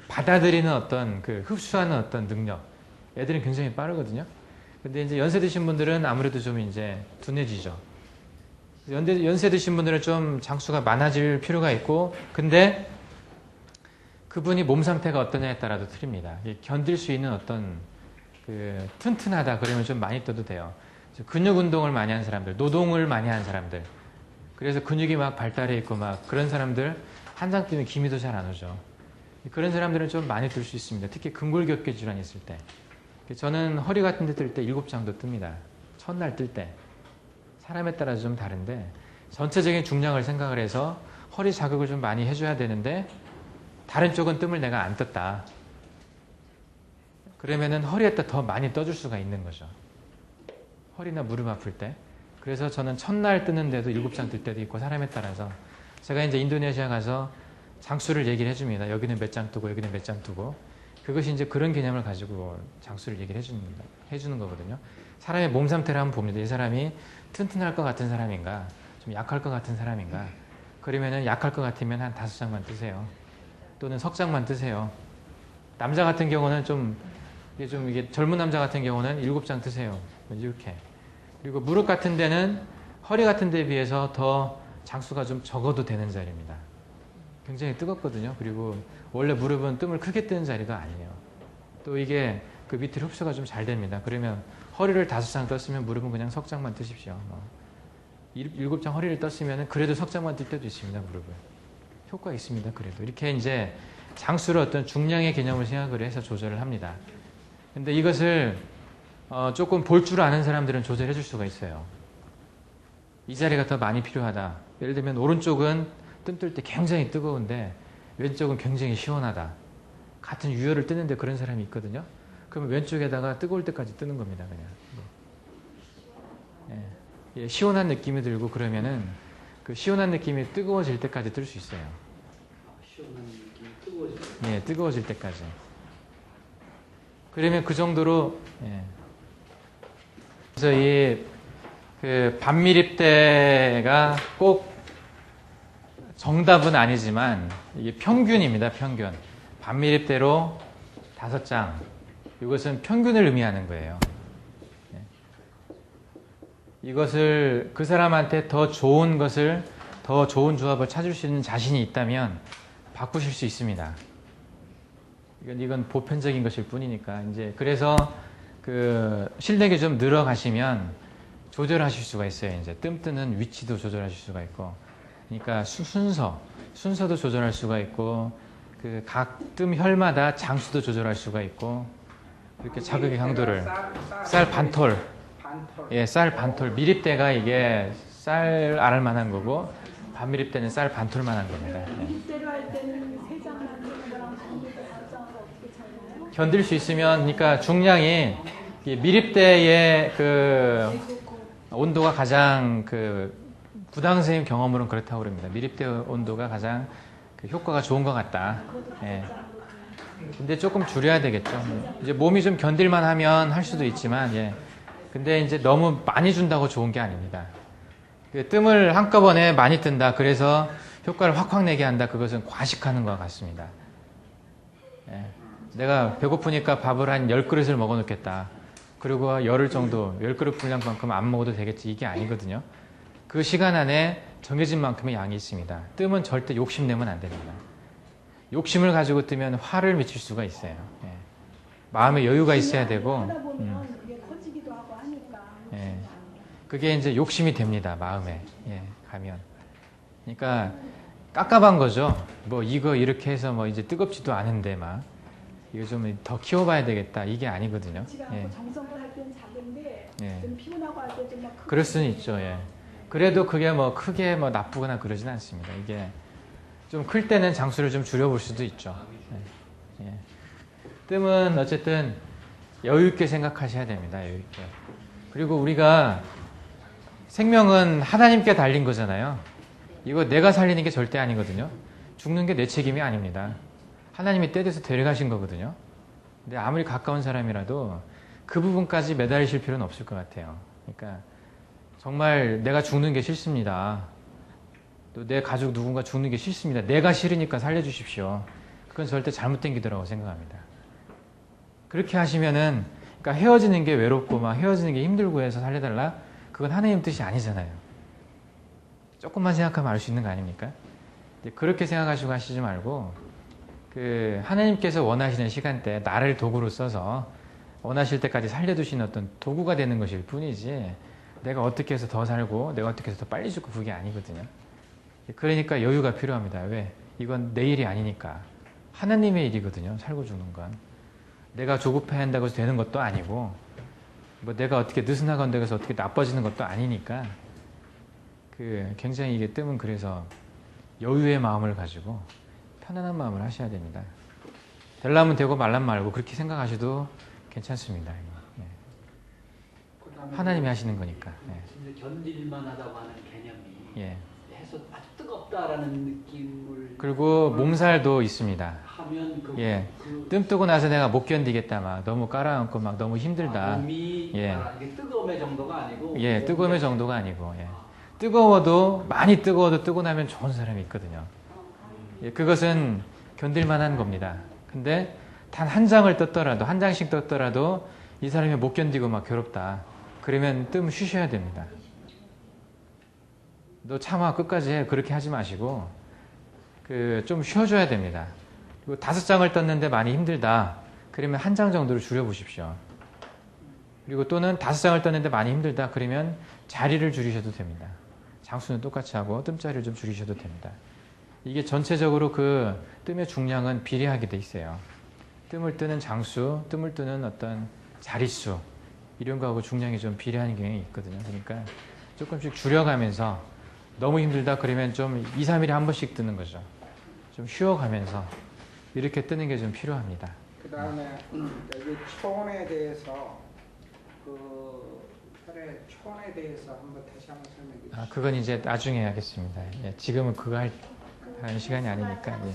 받아들이는 어떤 그 흡수하는 어떤 능력. 애들은 굉장히 빠르거든요. 근데 이제 연세 드신 분들은 아무래도 좀 이제 둔해지죠. 연세 드신 분들은 좀 장수가 많아질 필요가 있고, 근데 그분이 몸 상태가 어떠냐에 따라도 틀립니다. 견딜 수 있는 어떤 그 튼튼하다 그러면 좀 많이 떠도 돼요. 근육 운동을 많이 한 사람들, 노동을 많이 한 사람들, 그래서 근육이 막 발달해 있고 막 그런 사람들 한장 뜨면 기미도 잘 안 오죠. 그런 사람들은 좀 많이 뜰 수 있습니다. 특히 근골격계 질환이 있을 때. 저는 허리 같은 데 뜰 때 7장도 뜹니다. 첫날 뜰 때. 사람에 따라서 좀 다른데 전체적인 중량을 생각을 해서 허리 자극을 좀 많이 해줘야 되는데 다른 쪽은 뜸을 내가 안 떴다. 그러면은 허리에다 더 많이 떠줄 수가 있는 거죠. 허리나 무릎 아플 때. 그래서 저는 첫날 뜨는데도 7장 뜰 때도 있고 사람에 따라서 제가 이제 인도네시아 가서 장수를 얘기를 해줍니다. 여기는 몇 장 뜨고 여기는 몇 장 뜨고 그것이 이제 그런 개념을 가지고 장수를 얘기를 해주는 거거든요. 사람의 몸 상태를 한번 봅니다. 이 사람이 튼튼할 것 같은 사람인가 좀 약할 것 같은 사람인가 그러면은 약할 것 같으면 한 5장만 뜨세요. 또는 석장만 뜨세요. 남자 같은 경우는 이게 젊은 남자 같은 경우는 7장 뜨세요. 이렇게. 그리고 무릎 같은 데는 허리 같은 데에 비해서 더 장수가 좀 적어도 되는 자리입니다. 굉장히 뜨겁거든요. 그리고 원래 무릎은 뜸을 크게 뜨는 자리가 아니에요. 또 이게 그 밑에 흡수가 좀 잘 됩니다. 그러면 허리를 5장 떴으면 무릎은 그냥 석장만 뜨십시오. 7장 허리를 떴으면 그래도 석장만 뜰 때도 있습니다. 무릎을. 효과가 있습니다. 그래도. 이렇게 이제 장수를 어떤 중량의 개념을 생각을 해서 조절을 합니다. 근데 이것을 조금 볼 줄 아는 사람들은 조절해 줄 수가 있어요. 이 자리가 더 많이 필요하다. 예를 들면 오른쪽은 뜸 뜰 때 굉장히 뜨거운데 왼쪽은 굉장히 시원하다. 같은 유혈을 뜨는데 그런 사람이 있거든요. 그러면 왼쪽에다가 뜨거울 때까지 뜨는 겁니다. 그냥. 예, 시원한 느낌이 들고 그러면은 그 시원한 느낌이 뜨거워질 때까지 뜰 수 있어요. 시원한 느낌이 뜨거워질 때. 예, 뜨거워질 때까지. 그러면 그 정도로 예. 그래서 그 반미립대가 꼭 정답은 아니지만 이게 평균입니다. 평균. 반미립대로 5장. 이것은 평균을 의미하는 거예요. 이것을 그 사람한테 더 좋은 조합을 찾을 수 있는 자신이 있다면 바꾸실 수 있습니다. 이건 보편적인 것일 뿐이니까. 이제 그래서 그 실력이 좀 늘어가시면 조절하실 수가 있어요. 이제 뜸 뜨는 위치도 조절하실 수가 있고. 그러니까 순서도 조절할 수가 있고, 그 각 뜸 혈마다 장수도 조절할 수가 있고, 이렇게 자극의 강도를 쌀 반톨. 예, 쌀 반톨. 미립대가 이게 쌀 알을 만한 거고, 반미립대는 쌀 반톨만 한 겁니다. 예. 미립대로 할 때는 3장만 뜨는 거랑 반미립대 5장하고 어떻게 차이나요? 견딜 수 있으면, 그러니까 중량이 미립대의 그 온도가 가장 부당 선생님 경험으로는 그렇다고 그럽니다. 미립대 온도가 가장 그 효과가 좋은 것 같다. 예. 근데 조금 줄여야 되겠죠. 이제 몸이 좀 견딜만 하면 할 수도 있지만, 예. 근데 이제 너무 많이 준다고 좋은 게 아닙니다. 그 뜸을 한꺼번에 많이 뜬다. 그래서 효과를 확확 내게 한다. 그것은 과식하는 것 같습니다. 예. 내가 배고프니까 밥을 한 10그릇을 먹어놓겠다. 그리고 열흘 정도 10그릇 분량만큼 안 먹어도 되겠지 이게 아니거든요. 그 시간 안에 정해진 만큼의 양이 있습니다. 뜨면 절대 욕심내면 안 됩니다. 욕심을 가지고 뜨면 화를 미칠 수가 있어요. 예. 마음에 여유가 있어야 되고 하다 보면 그게 커지기도 하고 하니까. 예. 그게 이제 욕심이 됩니다. 마음에 예, 가면. 그러니까 깝깝한 거죠. 뭐 이거 이렇게 해서 뭐 이제 뜨겁지도 않은데 막 이거 좀 더 키워봐야 되겠다 이게 아니거든요. 지가 예. 정성을 할 때는 작은데 예. 좀 피곤하고 할 때 좀 막 크게 그럴 수는 있죠. 예. 그래도 그게 뭐 크게 뭐 나쁘거나 그러진 않습니다. 이게 좀 클 때는 장수를 좀 줄여볼 수도 있죠. 예. 예. 뜸은 어쨌든 여유 있게 생각하셔야 됩니다. 여유 있게. 그리고 우리가 생명은 하나님께 달린 거잖아요. 이거 내가 살리는 게 절대 아니거든요. 죽는 게 내 책임이 아닙니다. 하나님이 때려서 데려가신 거거든요. 근데 아무리 가까운 사람이라도 그 부분까지 매달리실 필요는 없을 것 같아요. 그러니까 정말 내가 죽는 게 싫습니다. 또 내 가족 누군가 죽는 게 싫습니다. 내가 싫으니까 살려주십시오. 그건 절대 잘못된 기도라고 생각합니다. 그렇게 하시면은 그러니까 헤어지는 게 외롭고 막 헤어지는 게 힘들고 해서 살려달라? 그건 하나님 뜻이 아니잖아요. 조금만 생각하면 알 수 있는 거 아닙니까? 그렇게 생각하시고 하시지 말고 그 하나님께서 원하시는 시간대에 나를 도구로 써서 원하실 때까지 살려두시는 어떤 도구가 되는 것일 뿐이지 내가 어떻게 해서 더 살고 내가 어떻게 해서 더 빨리 죽고 그게 아니거든요. 그러니까 여유가 필요합니다. 왜? 이건 내 일이 아니니까. 하나님의 일이거든요. 살고 죽는 건. 내가 조급해 한다고 해서 되는 것도 아니고 뭐 내가 어떻게 느슨하건다고 해서 어떻게 나빠지는 것도 아니니까 그 굉장히 이게 뜸은 그래서 여유의 마음을 가지고 편안한 마음을 하셔야 됩니다. 되려면 되고 말란 말고 그렇게 생각하셔도 괜찮습니다. 예. 하나님이 하시는 거니까. 예. 진짜 견딜만 하다고 하는 개념이 예. 해서 아주 뜨겁다라는 느낌을 그리고 몸살도 있습니다. 하면 예. 뜸 뜨고 나서 내가 못 견디겠다 막 너무 깔아앉고 막 너무 힘들다. 몸이 예. 이게 뜨거움의 정도가 아니고 예, 뜨거움의 정도가 아니고 예. 뜨거워도 많이 뜨거워도 뜨고 나면 좋은 사람이 있거든요. 예, 그것은 견딜만한 겁니다. 근데 단 한 장을 떴더라도 한 장씩 떴더라도 이 사람이 못 견디고 막 괴롭다. 그러면 뜸 쉬셔야 됩니다. 너 참아 끝까지 해. 그렇게 하지 마시고 그 좀 쉬어줘야 됩니다. 그리고 5장을 떴는데 많이 힘들다. 그러면 한 장 정도를 줄여보십시오. 그리고 또는 5장을 떴는데 많이 힘들다. 그러면 자리를 줄이셔도 됩니다. 장수는 똑같이 하고 뜸자리를 좀 줄이셔도 됩니다. 이게 전체적으로 그 뜸의 중량은 비례하게 돼 있어요. 뜸을 뜨는 장수, 뜸을 뜨는 어떤 자릿수 이런 거하고 중량이 좀 비례하는 경향이 있거든요. 그러니까 조금씩 줄여가면서 너무 힘들다 그러면 좀 2, 3일에 한 번씩 뜨는 거죠. 좀 쉬어가면서 이렇게 뜨는 게 좀 필요합니다. 그 다음에 여기 초원에 대해서 혈의 초원에 대해서 한번 다시 한번 설명해 주시죠. 아, 그건 이제 나중에 하겠습니다. 예, 지금은 그거 하는 시간이 아니니까. 예.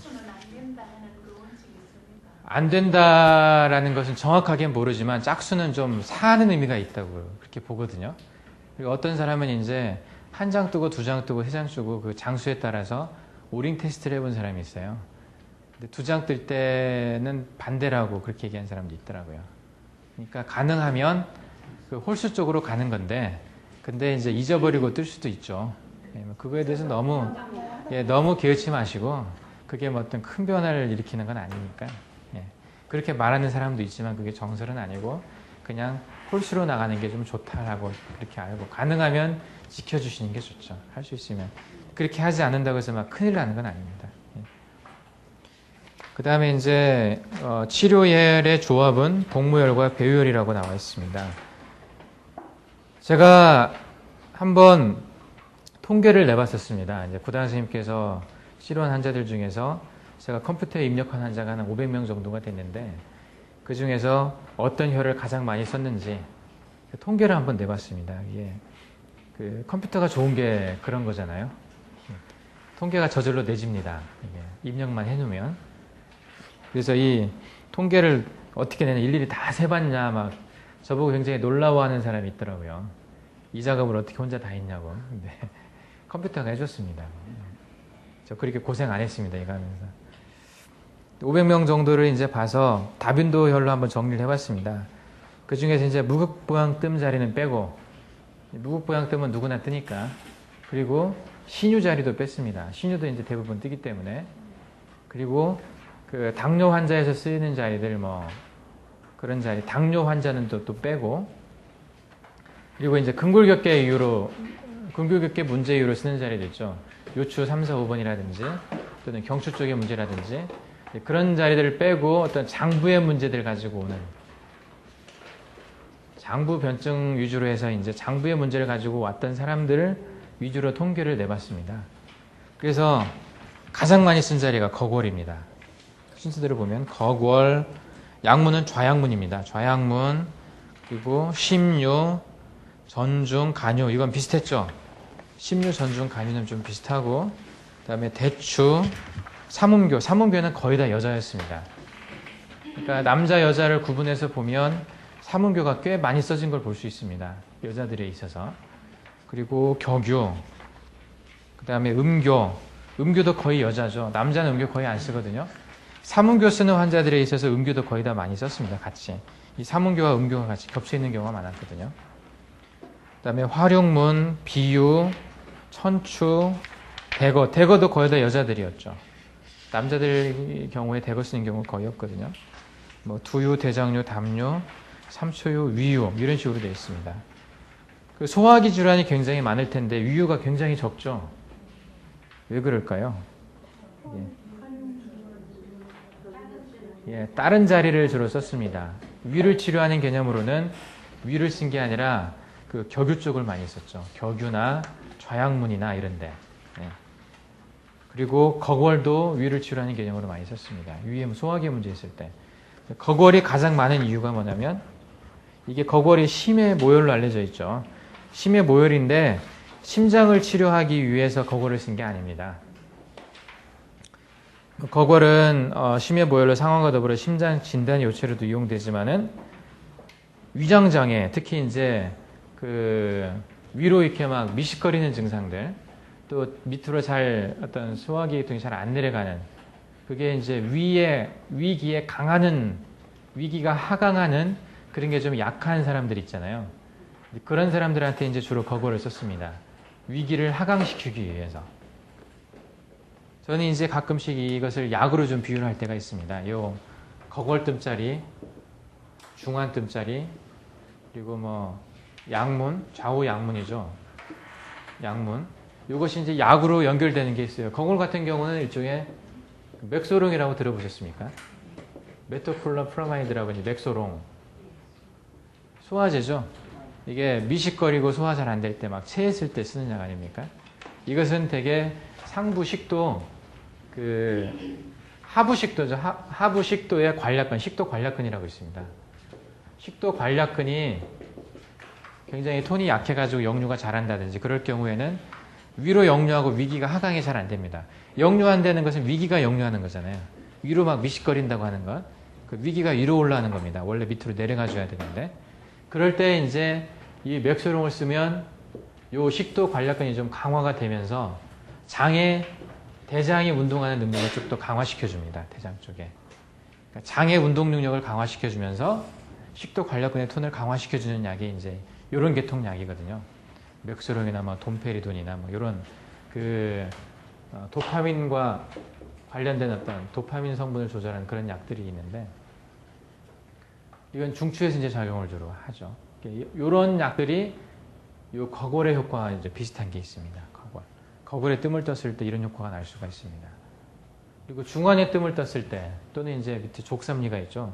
안 된다라는 것은 정확하게는 모르지만 짝수는 좀 사는 의미가 있다고 그렇게 보거든요. 그리고 어떤 사람은 이제 한 장 뜨고 2장 뜨고 3장 뜨고 그 장수에 따라서 오링 테스트를 해본 사람이 있어요. 근데 2장 뜰 때는 반대라고 그렇게 얘기한 사람도 있더라고요. 그러니까 가능하면 그 홀수 쪽으로 가는 건데, 근데 이제 잊어버리고 뜰 수도 있죠. 예, 그거에 대해서 너무 개의치 마시고 그게 뭐 어떤 큰 변화를 일으키는 건 아니니까. 예, 그렇게 말하는 사람도 있지만 그게 정설은 아니고 그냥 홀수로 나가는 게 좀 좋다라고 그렇게 알고 가능하면 지켜주시는 게 좋죠. 할 수 있으면. 그렇게 하지 않는다고 해서 막 큰일 나는 건 아닙니다. 예. 그 다음에 이제 치료열의 조합은 복무열과 배우열이라고 나와 있습니다. 제가 한번 통계를 내봤었습니다. 이제 구단 선생님께서 치료한 환자들 중에서 제가 컴퓨터에 입력한 환자가 한 500명 정도가 됐는데 그 중에서 어떤 혈을 가장 많이 썼는지 통계를 한번 내봤습니다. 이게 그 컴퓨터가 좋은 게 그런 거잖아요. 통계가 저절로 내집니다. 이게 입력만 해놓으면. 그래서 이 통계를 어떻게 내냐 일일이 다 세봤냐 막 저보고 굉장히 놀라워하는 사람이 있더라고요. 이 작업을 어떻게 혼자 다 했냐고. 근데 컴퓨터가 해줬습니다. 저 그렇게 고생 안 했습니다. 이거 하면서. 500명 정도를 이제 봐서 다빈도 혈로 한번 정리를 해봤습니다. 그 중에서 이제 무극보양뜸 자리는 빼고, 무극보양뜸은 누구나 뜨니까. 그리고 신유 자리도 뺐습니다. 신유도 이제 대부분 뜨기 때문에. 그리고 그 당뇨 환자에서 쓰이는 자리들 뭐 그런 자리, 당뇨 환자는 또 빼고, 그리고 이제 근골격계 이유로, 근골격계 문제 이유로 쓰는 자리도 있죠. 요추 3, 4, 5번이라든지 또는 경추 쪽의 문제라든지 그런 자리들을 빼고 어떤 장부의 문제들 가지고 오는, 장부 변증 위주로 해서 이제 장부의 문제를 가지고 왔던 사람들을 위주로 통계를 내봤습니다. 그래서 가장 많이 쓴 자리가 거골입니다. 순서대로 보면 거골, 약문은 좌약문입니다. 좌약문, 그리고 심유, 전중, 간유, 이건 비슷했죠. 심유, 전중, 간유는 좀 비슷하고, 그 다음에 대추, 삼음교, 삼음교는 거의 다 여자였습니다. 그러니까 남자, 여자를 구분해서 보면 삼음교가 꽤 많이 써진 걸 볼 수 있습니다. 여자들에 있어서. 그리고 격유, 그 다음에 음교, 음교도 거의 여자죠. 남자는 음교 거의 안 쓰거든요. 삼음교 쓰는 환자들에 있어서 음교도 거의 다 많이 썼습니다. 같이. 이 삼음교와 음교가 같이 겹쳐 있는 경우가 많았거든요. 그 다음에 활용문, 비유, 천추, 대거. 대거도 거의 다 여자들이었죠. 남자들 경우에 대거 쓰는 경우가 거의 없거든요. 뭐 두유, 대장유, 담유, 삼초유, 위유 이런 식으로 되어 있습니다. 그 소화기 질환이 굉장히 많을 텐데 위유가 굉장히 적죠. 왜 그럴까요? 예, 다른 자리를 주로 썼습니다. 위를 치료하는 개념으로는 위를 쓴 게 아니라 그 격유 쪽을 많이 썼죠. 격유나 좌약문이나 이런데. 예. 그리고 거골도 위를 치료하는 개념으로 많이 썼습니다. 위에 소화기 문제 있을 때. 거골이 가장 많은 이유가 뭐냐면 이게 거골이 심해 모혈로 알려져 있죠. 심해 모혈인데 심장을 치료하기 위해서 거골을 쓴 게 아닙니다. 거골은 심해 모혈로 상황과 더불어 심장 진단 요체로도 이용되지만은 위장장애, 특히 이제 그 위로 이렇게 막 미식거리는 증상들, 또 밑으로 잘 어떤 소화기 계통이 잘 안 내려가는, 그게 이제 위기에 강하는, 위기가 하강하는 그런 게 좀 약한 사람들 있잖아요. 그런 사람들한테 이제 주로 거골을 썼습니다. 위기를 하강시키기 위해서. 저는 이제 가끔씩 이것을 약으로 좀 비유를 할 때가 있습니다. 요 거골뜸짜리, 중환뜸짜리, 그리고 뭐 약문, 좌우 약문이죠. 약문. 이것이 이제 약으로 연결되는 게 있어요. 거골 같은 경우는 일종의 맥소롱이라고 들어보셨습니까? 메토클로프라마이드라고 이제 맥소롱. 소화제죠. 이게 미식거리고 소화 잘 안 될 때 막 체했을 때 쓰는 약 아닙니까? 이것은 되게 상부식도, 그 하부식도죠. 하부식도의 관략근, 식도 관략근이라고 있습니다. 식도 관략근이 굉장히 톤이 약해가지고 역류가 잘 한다든지 그럴 경우에는 위로 역류하고 위기가 하강이 잘 안 됩니다. 역류 안 되는 것은 위기가 역류하는 거잖아요. 위로 막 미식거린다고 하는 것, 그 위기가 위로 올라가는 겁니다. 원래 밑으로 내려가 줘야 되는데, 그럴 때 이제 이 맥소롱을 쓰면 요 식도 관략근이 좀 강화가 되면서 대장이 운동하는 능력을 좀 더 강화시켜 줍니다. 대장 쪽에. 그러니까 장의 운동 능력을 강화시켜 주면서 식도 관략근의 톤을 강화시켜 주는 약이 이제 이런 계통 약이거든요. 맥소롱이나 뭐 돈페리돈이나 뭐 이런 그 도파민과 관련된 어떤 도파민 성분을 조절하는 그런 약들이 있는데, 이건 중추에서 이제 작용을 주로 하죠. 이런 약들이 요 거골의 효과와 이제 비슷한 게 있습니다. 거골의 뜸을 떴을 때 이런 효과가 날 수가 있습니다. 그리고 중환의 뜸을 떴을 때, 또는 이제 밑에 족삼리가 있죠.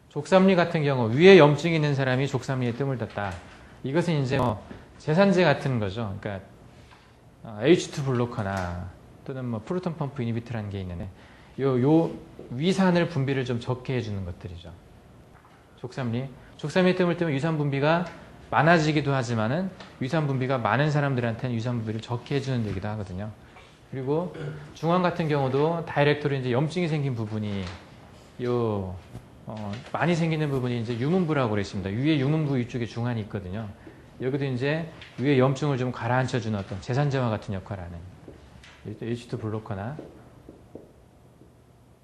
족삼리 같은 경우 위에 염증이 있는 사람이 족삼리에 뜸을 떴다. 이것은 이제 뭐 제산제 같은 거죠. 그러니까 H2 블로커나 또는 뭐 프로톤 펌프 이니비트라는 게 있는데 요 위산을 분비를 좀 적게 해주는 것들이죠. 족삼리 뜸을 뜨면 위산 분비가 많아지기도 하지만은 위산 분비가 많은 사람들한테는 위산 분비를 적게 해주는 데기도 하거든요. 그리고 중환 같은 경우도 다이렉트로 이제 염증이 생긴 부분이 많이 생기는 부분이 이제 유문부라고 그랬습니다. 위에 유문부 위쪽에 중환이 있거든요. 여기도 이제 위에 염증을 좀 가라앉혀주는 어떤 제산제와 같은 역할을 하는 H2 블로커나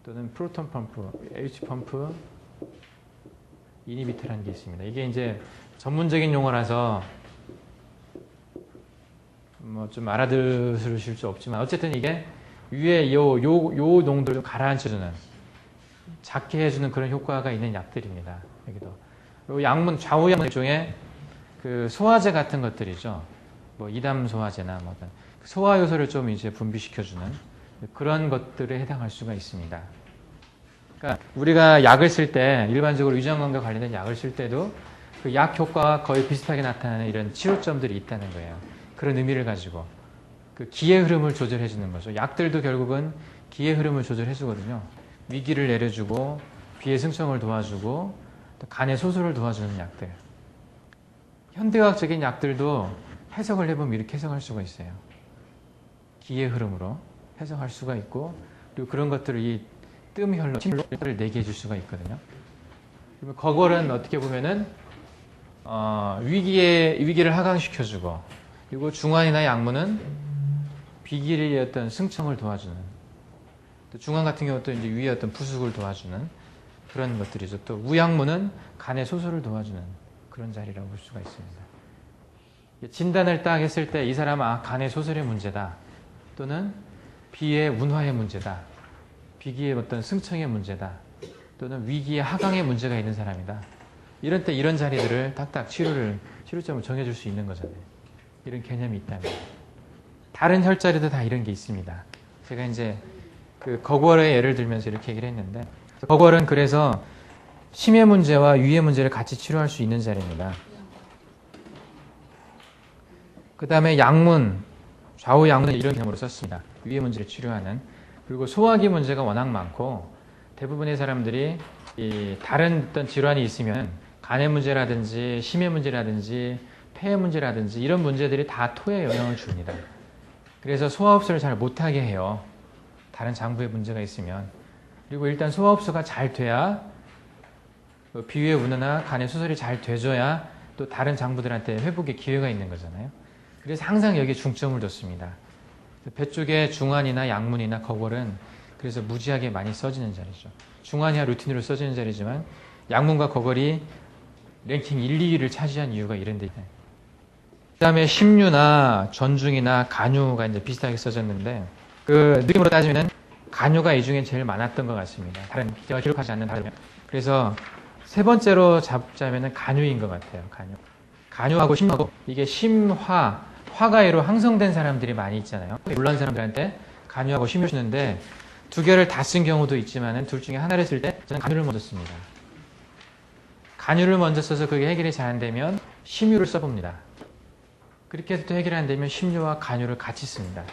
또는 프로톤 펌프, H 펌프 이니비터라는 게 있습니다. 이게 이제 전문적인 용어라서 뭐 좀 알아들으실 수 없지만 어쨌든 이게 위에 요 농도를 좀 가라앉혀주는, 작게 해주는 그런 효과가 있는 약들입니다. 여기도. 그리고 약문, 좌우 약문 중에 그 소화제 같은 것들이죠. 뭐 이담 소화제나 뭐 어떤 소화 요소를 좀 이제 분비시켜주는 그런 것들에 해당할 수가 있습니다. 그러니까 우리가 약을 쓸 때 일반적으로 위장관과 관련된 약을 쓸 때도 그 약 효과와 거의 비슷하게 나타나는 이런 치료점들이 있다는 거예요. 그런 의미를 가지고 그 기의 흐름을 조절해 주는 거죠. 약들도 결국은 기의 흐름을 조절해 주거든요. 위기를 내려주고 비의 승천을 도와주고 또 간의 소수를 도와주는 약들. 현대의학적인 약들도 해석을 해보면 이렇게 해석할 수가 있어요. 기의 흐름으로 해석할 수가 있고, 그리고 그런 것들을 이 뜸혈로 침혈을 내게 해줄 수가 있거든요. 그러면 거걸은 어떻게 보면은 위기를 하강시켜주고, 그리고 중환이나 약문은 비기의 어떤 승천을 도와주는, 또 중환 같은 경우도 이제 위의 어떤 부숙을 도와주는 그런 것들이죠. 또 우약문은 간의 소수를 도와주는 그런 자리라고 볼 수가 있습니다. 진단을 딱 했을 때 이 사람은 간의 소설의 문제다, 또는 비의 운화의 문제다, 비기의 어떤 승청의 문제다, 또는 위기의 하강의 문제가 있는 사람이다. 이런 때 이런 자리들을 딱딱 치료점을 정해줄 수 있는 거잖아요. 이런 개념이 있다면. 다른 혈자리도 다 이런 게 있습니다. 제가 이제 그 거궐의 예를 들면서 이렇게 얘기를 했는데, 거궐은 그래서 심의 문제와 위의 문제를 같이 치료할 수 있는 자리입니다. 그 다음에 약문, 좌우 약문은 이런 개념으로 썼습니다. 위의 문제를 치료하는. 그리고 소화기 문제가 워낙 많고 대부분의 사람들이 이 다른 어떤 질환이 있으면 간의 문제라든지 심의 문제라든지 폐의 문제라든지 이런 문제들이 다 토에 영향을 줍니다. 그래서 소화흡수를 잘 못하게 해요. 다른 장부에 문제가 있으면. 그리고 일단 소화흡수가 잘 돼야 비위의 운화나 간의 수설이 잘 돼줘야 또 다른 장부들한테 회복의 기회가 있는 거잖아요. 그래서 항상 여기에 중점을 뒀습니다. 배 쪽에 중환이나 약문이나 거궐은 그래서 무지하게 많이 써지는 자리죠. 중환이야 루틴으로 써지는 자리지만 약문과 거궐이 랭킹 1, 2위를 차지한 이유가 이런 데 있어요. 그 다음에 심류나 전중이나 간유가 이제 비슷하게 써졌는데, 그 느낌으로 따지면 간유가 이 중에 제일 많았던 것 같습니다. 다른, 제가 기록하지 않는 다른. 그래서 세 번째로 잡자면은 간유인 것 같아요. 간유하고 심하고, 이게 심화, 화가이로 항성된 사람들이 많이 있잖아요. 놀란 사람들한테 간유하고 심유 쓰는데 두 개를 다 쓴 경우도 있지만은 둘 중에 하나를 쓸 때 저는 간유를 먼저 씁니다. 간유를 먼저 써서 그게 해결이 잘 안 되면 심유를 써봅니다. 그렇게 해서 또 해결이 안 되면 심유와 간유를 같이 씁니다.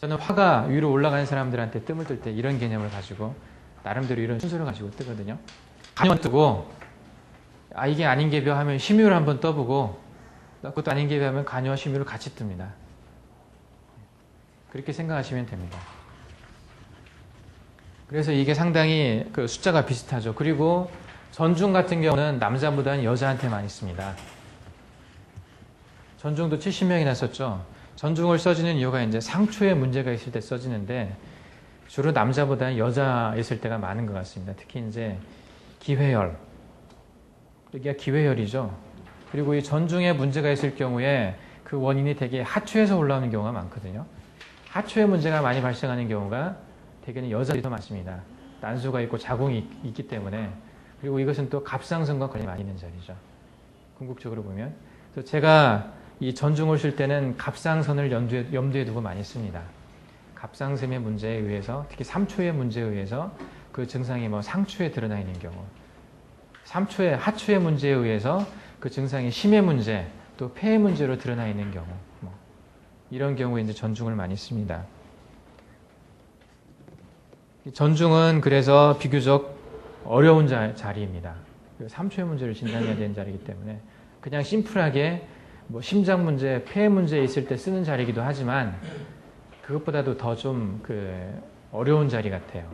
저는 화가 위로 올라가는 사람들한테 뜸을 뜰 때 이런 개념을 가지고 나름대로 이런 순서를 가지고 뜨거든요. 간유만 뜨고 이게 아닌 게 벼 하면 심유를 한번 떠보고, 그것도 아닌 게 벼 하면 간유와 심유를 같이 뜹니다. 그렇게 생각하시면 됩니다. 그래서 이게 상당히 그 숫자가 비슷하죠. 그리고 전중 같은 경우는 남자보다는 여자한테 많이 씁니다. 전중도 70명이나 썼죠. 전중을 써지는 이유가 이제 상초에 문제가 있을 때 써지는데 주로 남자보다는 여자 있을 때가 많은 것 같습니다. 특히 이제 기회혈, 여기가 기회혈이죠. 그리고 이 전중에 문제가 있을 경우에 그 원인이 되게 하초에서 올라오는 경우가 많거든요. 하초에 문제가 많이 발생하는 경우가 대개는 여자들이 더 많습니다. 난소가 있고 자궁이 있기 때문에. 그리고 이것은 또 갑상선과 관련이 많이 있는 자리죠. 궁극적으로 보면. 그래서 제가 이 전중을 쓸 때는 갑상선을 염두에 두고 많이 씁니다. 갑상선의 문제에 의해서, 특히 3초의 문제에 의해서 그 증상이 뭐 상초에 드러나 있는 경우, 3초의 하초의 문제에 의해서 그 증상이 심의 문제, 또 폐의 문제로 드러나 있는 경우, 이런 경우에 이제 전중을 많이 씁니다. 전중은 그래서 비교적 어려운 자리입니다. 3초의 문제를 진단해야 되는 자리이기 때문에 그냥 심플하게 뭐 심장 문제, 폐 문제 있을 때 쓰는 자리이기도 하지만 그것보다도 더 좀 어려운 자리 같아요.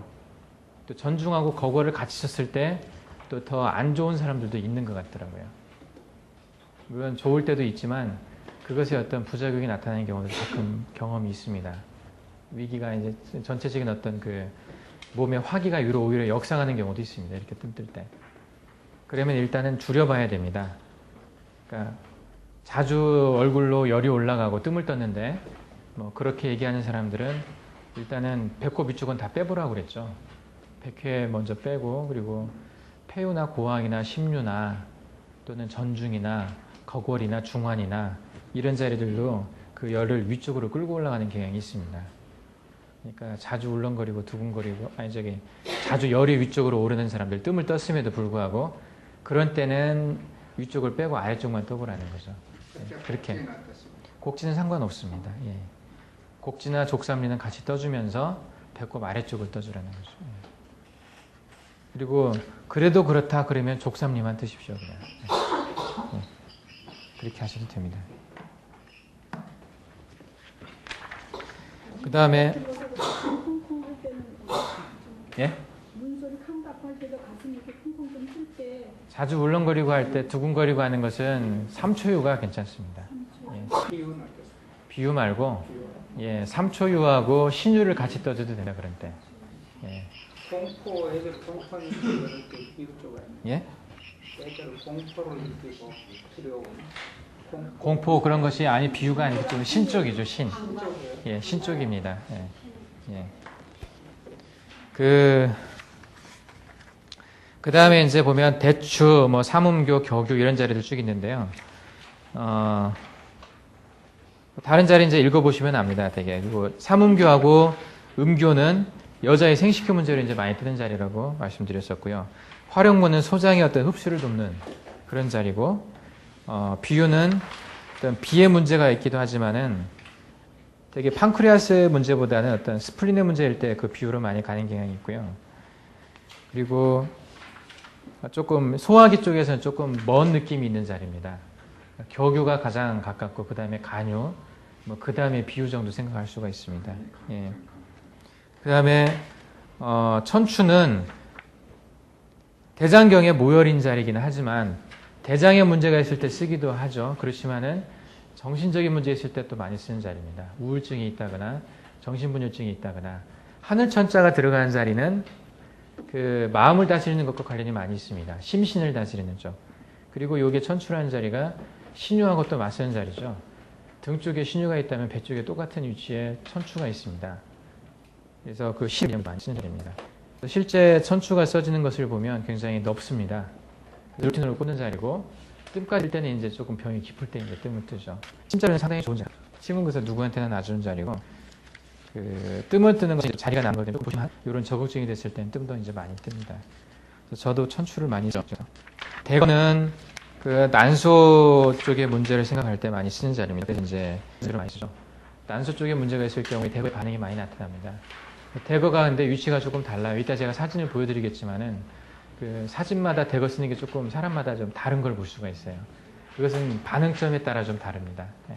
또 전중하고 거궐을 같이 썼을 때 또 더 안 좋은 사람들도 있는 것 같더라고요. 물론 좋을 때도 있지만 그것의 어떤 부작용이 나타나는 경우도 가끔 경험이 있습니다. 위기가 이제 전체적인 어떤 몸에 화기가 위로 오히려 역상하는 경우도 있습니다. 이렇게 뜸 뜰 때. 그러면 일단은 줄여봐야 됩니다. 그러니까 자주 얼굴로 열이 올라가고 뜸을 떴는데 뭐 그렇게 얘기하는 사람들은 일단은 배꼽 위쪽은 다 빼보라고 그랬죠. 백회 먼저 빼고 그리고 폐유나 고황이나 심류나 또는 전중이나 거골이나 중환이나 이런 자리들도 그 열을 위쪽으로 끌고 올라가는 경향이 있습니다. 그러니까 자주 울렁거리고 두근거리고 자주 열이 위쪽으로 오르는 사람들 뜸을 떴음에도 불구하고 그런 때는 위쪽을 빼고 아래쪽만 떠보라는 거죠. 그렇게 복지는 어떻습니까? 곡지는 상관없습니다. 예. 곡지나 족삼리는 같이 떠주면서 배꼽 아래쪽을 떠주라는 거죠. 예. 그리고 그래도 그렇다 그러면 족삼리만 뜨십시오. 그냥. 예. 그렇게 하셔도 됩니다. 그 다음에 쿵쿵쿵 할 때는 예? 문소리 캄갑할 때도 가슴 이렇게 쿵쿵 좀 뜰 때 자주 울렁거리고 할 때 두근거리고 하는 것은 3초유가 괜찮습니다. 예. 비유는 어떻습니까? 비유 말고 비유. 예, 3초유하고 신유를 같이 떠줘도 된다 그런 때. 예. 공포에서 공포는 이렇게 비유 쪽에 예? 때때로 공포를 느끼고 두려움. 공포 그런 것이 아니 비유가 아니고 좀 신쪽이죠. 신. 쪽이에요. 예, 신쪽입니다. 예. 예. 그 다음에 이제 보면 대추, 뭐 삼음교, 겨교 이런 자리들 쭉 있는데요. 다른 자리 이제 읽어보시면 압니다. 되게. 그리고 삼음교하고 음교는 여자의 생식교 문제로 이제 많이 뜨는 자리라고 말씀드렸었고요. 활용문은 소장의 어떤 흡수를 돕는 그런 자리고, 비유는 어떤 비의 문제가 있기도 하지만은 되게 판크레아스 문제보다는 어떤 스플린의 문제일 때 그 비유로 많이 가는 경향이 있고요. 그리고 조금 소화기 쪽에서는 조금 먼 느낌이 있는 자리입니다. 겨교가 가장 가깝고 그 다음에 간유, 뭐 그 다음에 비유 정도 생각할 수가 있습니다. 예. 그 다음에 천추는 대장경의 모혈인 자리이긴 하지만 대장에 문제가 있을 때 쓰기도 하죠. 그렇지만은 정신적인 문제 있을 때 또 많이 쓰는 자리입니다. 우울증이 있다거나 정신분열증이 있다거나 하늘천자가 들어가는 자리는 그 마음을 다스리는 것과 관련이 많이 있습니다. 심신을 다스리는 쪽. 그리고 이게 천추라는 자리가 신유하고 또 맞서는 자리죠. 등 쪽에 신유가 있다면 배 쪽에 똑같은 위치에 천추가 있습니다. 그래서 그 신을 많이 쓰는 자리입니다. 실제 천추가 써지는 것을 보면 굉장히 넓습니다. 루틴으로 꽂는 자리고 뜸까지 때는 이제 조금 병이 깊을 때 이제 뜸을 뜨죠. 진짜로는 상당히 좋은 자리. 침은 그래서 누구한테나 놔주는 자리고 그 뜸을 뜨는 것이 자리가 나는 것 때문에 보시면 이런 적응증이 됐을 때는 뜸도 이제 많이 뜹니다. 그래서 저도 천추를 많이 썼죠. 대거는 그 난소 쪽의 문제를 생각할 때 많이 쓰는 자리입니다. 그래서 이제 문제를 많이 쓰죠. 난소 쪽에 문제가 있을 경우에 대거의 반응이 많이 나타납니다. 대거가 근데 위치가 조금 달라요. 이따 제가 사진을 보여드리겠지만은 그 사진마다 대거 쓰는 게 조금 사람마다 좀 다른 걸 볼 수가 있어요. 그것은 반응점에 따라 좀 다릅니다. 네.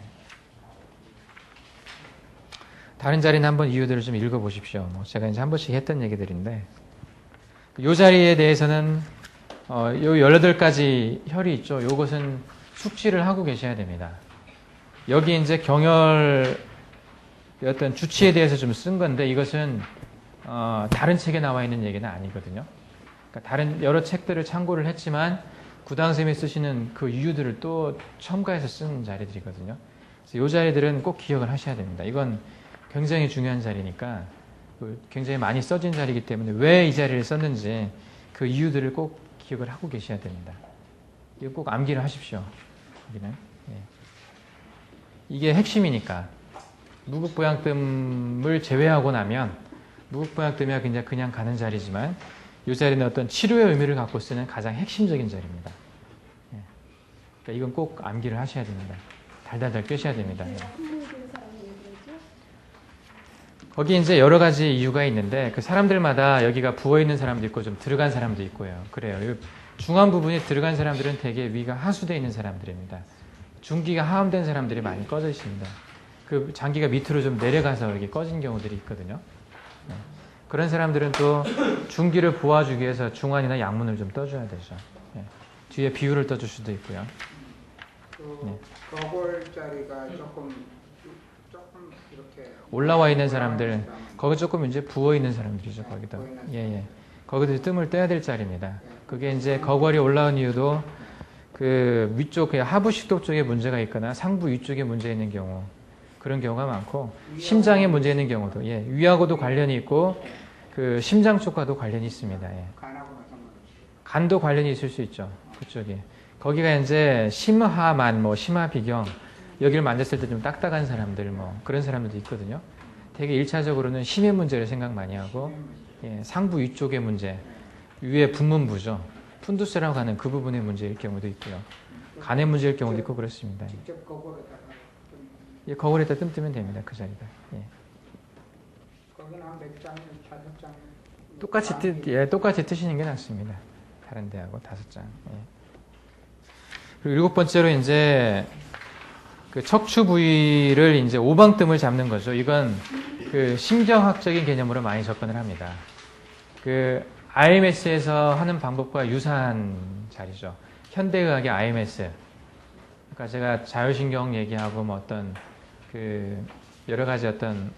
다른 자리는 한번 이유들을 좀 읽어보십시오. 뭐 제가 이제 한 번씩 했던 얘기들인데 이 자리에 대해서는 요 18가지 혈이 있죠. 요것은 숙지를 하고 계셔야 됩니다. 여기 이제 경혈 어떤 주치에 대해서 좀 쓴 건데 이것은 다른 책에 나와 있는 얘기는 아니거든요. 그러니까 다른 여러 책들을 참고를 했지만 구당쌤이 쓰시는 그 이유들을 또 첨가해서 쓴 자리들이거든요. 그래서 이 자리들은 꼭 기억을 하셔야 됩니다. 이건 굉장히 중요한 자리니까 굉장히 많이 써진 자리이기 때문에 왜 이 자리를 썼는지 그 이유들을 꼭 기억을 하고 계셔야 됩니다. 이거 꼭 암기를 하십시오. 여기는. 예. 이게 핵심이니까 무극보양뜸을 제외하고 나면 무극보양뜸이야 그냥 가는 자리지만 이 자리는 어떤 치료의 의미를 갖고 쓰는 가장 핵심적인 자리입니다. 예. 그러니까 이건 꼭 암기를 하셔야 됩니다. 달달달 꿰셔야 됩니다. 예. 거기 이제 여러 가지 이유가 있는데 그 사람들마다 여기가 부어 있는 사람도 있고 좀 들어간 사람도 있고요. 그래요. 중앙 부분이 들어간 사람들은 대개 위가 하수되어 있는 사람들입니다. 중기가 하음된 사람들이 많이 꺼져 있습니다. 그 장기가 밑으로 좀 내려가서 이렇게 꺼진 경우들이 있거든요. 네. 그런 사람들은 또 중기를 보아주기 위해서 중환이나 양문을 좀 떠줘야 되죠. 네. 뒤에 비유를 떠줄 수도 있고요. 그 거골 자리가 조금 이렇게 올라와 있는 사람들, 거기 조금 이제 부어 있는 사람들이죠. 거기도. 예. 거기도 뜸을 떼야 될 자리입니다. 그게 이제 거골이 올라온 이유도 그 위쪽, 그 하부식도 쪽에 문제가 있거나 상부 위쪽에 문제 있는 경우, 그런 경우가 많고, 심장에 문제 있는 경우도, 위하고도 관련이 있고, 그 심장 쪽과도 관련이 있습니다. 간하고는 상관없이. 간도 관련이 있을 수 있죠. 그쪽에. 거기가 이제 심하만, 뭐 심하비경, 여기를 만졌을 때 좀 딱딱한 사람들, 뭐 그런 사람들도 있거든요. 되게 1차적으로는 심의 문제를 생각 많이 하고, 상부 위쪽의 문제, 위에 분문부죠. 푼두스라고 하는 그 부분의 문제일 경우도 있고요. 간의 문제일 경우도 있고 그렇습니다. 직접 거꾸로다가 거울에다 뜸 뜨면 됩니다. 그 자리다. 거기는 한 100장, 5장 똑같이 뜨시는 게 낫습니다. 다른 데하고 5장. 그리고 7번째로 이제 그 척추 부위를 이제 오방뜸을 잡는 거죠. 이건 그 심경학적인 개념으로 많이 접근을 합니다. 그 IMS에서 하는 방법과 유사한 자리죠. 현대의학의 IMS. 그러니까 제가 자율신경 얘기하고 뭐 어떤 그 여러 가지 어떤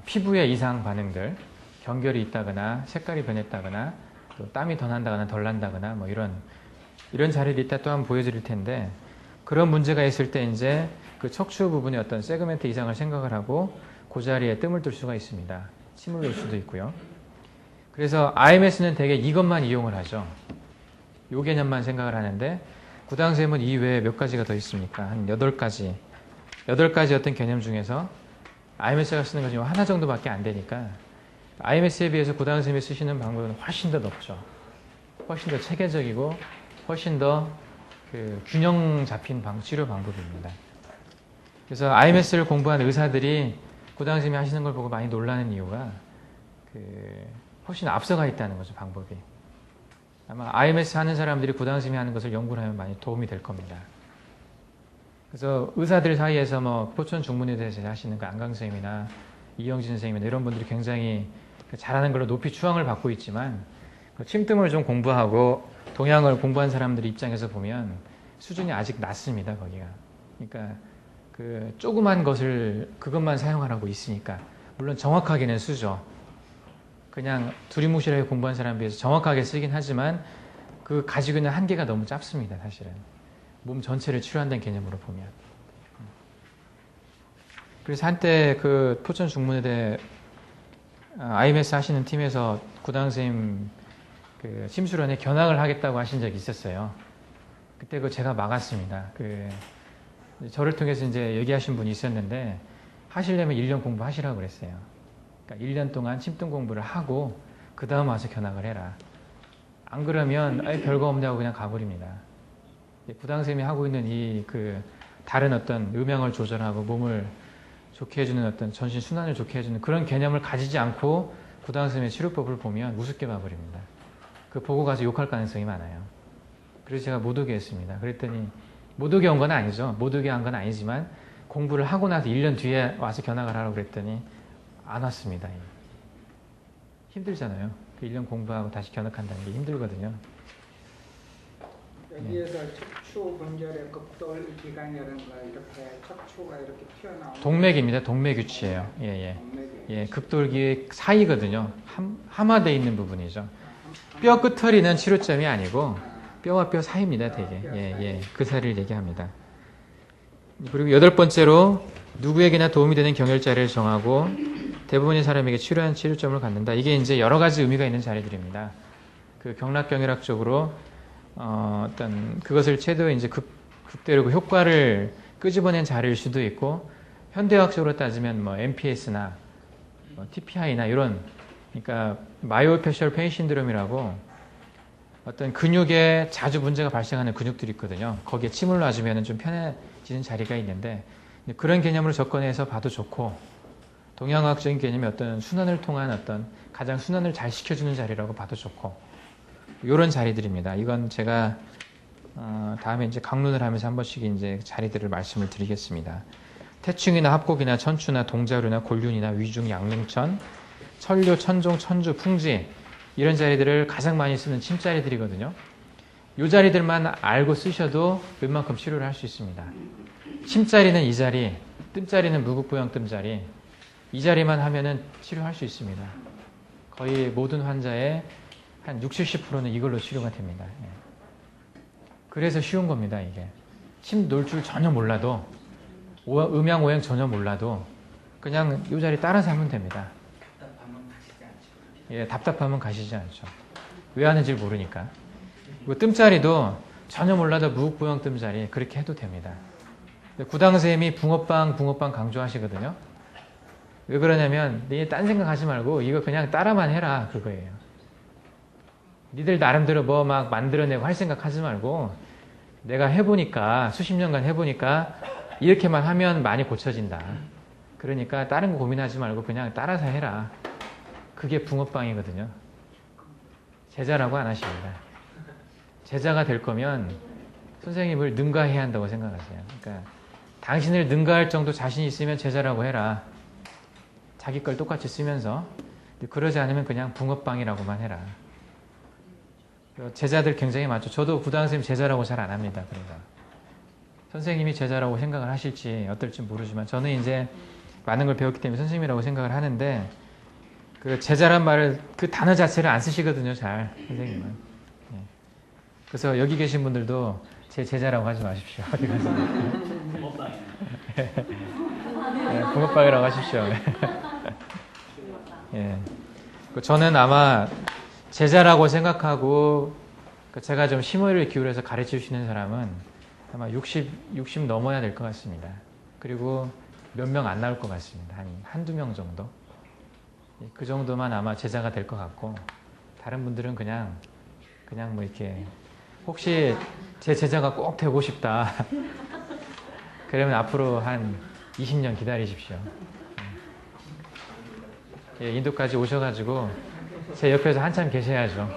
피부의 이상 반응들, 경결이 있다거나 색깔이 변했다거나 또 땀이 더 난다거나 덜 난다거나 뭐 이런 자리를 이따 또 한번 보여드릴 텐데, 그런 문제가 있을 때 이제 그 척추 부분의 어떤 세그멘트 이상을 생각을 하고 그 자리에 뜸을 뜰 수가 있습니다. 침을 놓을 수도 있고요. 그래서 IMS는 대개 이것만 이용을 하죠. 요 개념만 생각을 하는데, 구당샘은 이외에 몇 가지가 더 있습니까? 한 8가지. 8가지 어떤 개념 중에서 IMS가 쓰는 것이 하나 정도밖에 안 되니까 IMS에 비해서 구당샘이 쓰시는 방법은 훨씬 더 높죠. 훨씬 더 체계적이고 훨씬 더 그 균형 잡힌 치료 방법입니다. 그래서 IMS를 공부한 의사들이 구당샘이 하시는 걸 보고 많이 놀라는 이유가 훨씬 앞서가 있다는 거죠, 방법이. 아마 IMS 하는 사람들이 구당샘이 하는 것을 연구를 하면 많이 도움이 될 겁니다. 그래서 의사들 사이에서 뭐 포천 중문에 대해서 하시는 그 안강 선생님이나 이영진 선생님이나 이런 분들이 굉장히 잘하는 걸로 높이 추앙을 받고 있지만, 그 침뜸을 좀 공부하고 동양을 공부한 사람들 입장에서 보면 수준이 아직 낮습니다, 거기가. 그러니까 그 조그만 것을 그것만 사용하라고 있으니까, 물론 정확하게는 쓰죠. 그냥 두리뭉실하게 공부한 사람에 비해서 정확하게 쓰긴 하지만 그 가지고 있는 한계가 너무 짧습니다, 사실은. 몸 전체를 치료한다는 개념으로 보면. 그래서 한때 그 포천 중문의대 IMS 하시는 팀에서 구당 선생님 그 심수련에 견학을 하겠다고 하신 적이 있었어요. 그때 그 제가 막았습니다. 저를 통해서 이제 얘기하신 분이 있었는데, 하시려면 1년 공부하시라고 그랬어요. 그러니까 1년 동안 침뜸 공부를 하고 그 다음 와서 견학을 해라. 안 그러면 별거 없냐고 그냥 가버립니다. 구당쌤이 하고 있는 이 다른 어떤 음양을 조절하고 몸을 좋게 해주는 어떤 전신 순환을 좋게 해주는 그런 개념을 가지지 않고 구당쌤의 치료법을 보면 우습게 봐버립니다. 그 보고 가서 욕할 가능성이 많아요. 그래서 제가 못 오게 했습니다. 그랬더니 못 오게 온 건 아니죠. 못 오게 한 건 아니지만 공부를 하고 나서 1년 뒤에 와서 견학을 하라고 그랬더니 안 왔습니다. 힘들잖아요. 1년 공부하고 다시 견학한다는 게 힘들거든요. 여기에서 척추 분절의 급돌 기관이라는 거 이렇게 척추가 이렇게 튀어나오는 동맥입니다. 동맥유치예요. 급돌기 사이거든요. 함화되어 있는 부분이죠. 뼈 끝털이는 치료점이 아니고 뼈와 뼈 사이입니다. 되게. 그 사이를 얘기합니다. 그리고 8번째로 누구에게나 도움이 되는 경혈자리를 정하고 대부분의 사람에게 치료한 치료점을 갖는다. 이게 이제 여러 가지 의미가 있는 자리들입니다. 그 경락경혈학적으로 어떤 그것을 최도 이제 극대로 그 효과를 끄집어낸 자리일 수도 있고, 현대학적으로 따지면 뭐 MPS나 뭐 TPI나 이런, 그러니까 마이오페셜 페인 신드롬이라고 어떤 근육에 자주 문제가 발생하는 근육들이 있거든요. 거기에 침을 놔주면 좀 편해지는 자리가 있는데, 그런 개념으로 접근해서 봐도 좋고, 동양학적인 개념이 어떤 순환을 통한 어떤 가장 순환을 잘 시켜주는 자리라고 봐도 좋고, 이런 자리들입니다. 이건 제가 다음에 이제 강론을 하면서 한 번씩 이제 자리들을 말씀을 드리겠습니다. 태충이나 합곡이나 천추나 동자류나 골륜이나 위중, 양릉천, 천료, 천종, 천주, 풍지, 이런 자리들을 가장 많이 쓰는 침자리들이거든요. 이 자리들만 알고 쓰셔도 웬만큼 치료를 할 수 있습니다. 침자리는 이 자리, 뜸자리는 무극부양 뜸자리. 이 자리만 하면은 치료할 수 있습니다. 거의 모든 환자의 한 60, 70%는 이걸로 치료가 됩니다. 예. 그래서 쉬운 겁니다, 이게. 침 놓을 줄 전혀 몰라도, 음양, 오행 전혀 몰라도, 그냥 이 자리 따라서 하면 됩니다. 답답하면 가시지 않죠. 예, 답답하면 가시지 않죠. 왜 하는지 모르니까. 그리고 뜸자리도 전혀 몰라도 무극부양 뜸자리, 그렇게 해도 됩니다. 구당선생님이 붕어빵 강조하시거든요. 왜 그러냐면, 니 딴 생각하지 말고, 이거 그냥 따라만 해라, 그거예요. 니들 나름대로 뭐 막 만들어내고 할 생각 하지 말고, 내가 해보니까, 수십 년간 해보니까, 이렇게만 하면 많이 고쳐진다. 그러니까 다른 거 고민하지 말고 그냥 따라서 해라. 그게 붕어빵이거든요. 제자라고 안 하십니다. 제자가 될 거면 선생님을 능가해야 한다고 생각하세요. 그러니까 당신을 능가할 정도 자신 있으면 제자라고 해라. 자기 걸 똑같이 쓰면서. 그러지 않으면 그냥 붕어빵이라고만 해라. 제자들 굉장히 많죠. 저도 부당 선생님 제자라고 잘 안 합니다. 그러니까 선생님이 제자라고 생각을 하실지 어떨지 모르지만 저는 이제 많은 걸 배웠기 때문에 선생님이라고 생각을 하는데 그 제자란 말을 그 단어 자체를 안 쓰시거든요. 잘 선생님은. 예. 그래서 여기 계신 분들도 제 제자라고 하지 마십시오. 어디 가서. 네, 붕어빵이라고 하십시오. 예. 저는 아마 제자라고 생각하고 제가 좀 심의를 기울여서 가르칠 수 있는 사람은 아마 60 넘어야 될 것 같습니다. 그리고 몇 명 안 나올 것 같습니다. 한두 명 정도. 그 정도만 아마 제자가 될 것 같고 다른 분들은 그냥 뭐 이렇게 혹시 제 제자가 꼭 되고 싶다. 그러면 앞으로 한 20년 기다리십시오. 예, 인도까지 오셔가지고 제 옆에서 한참 계셔야죠.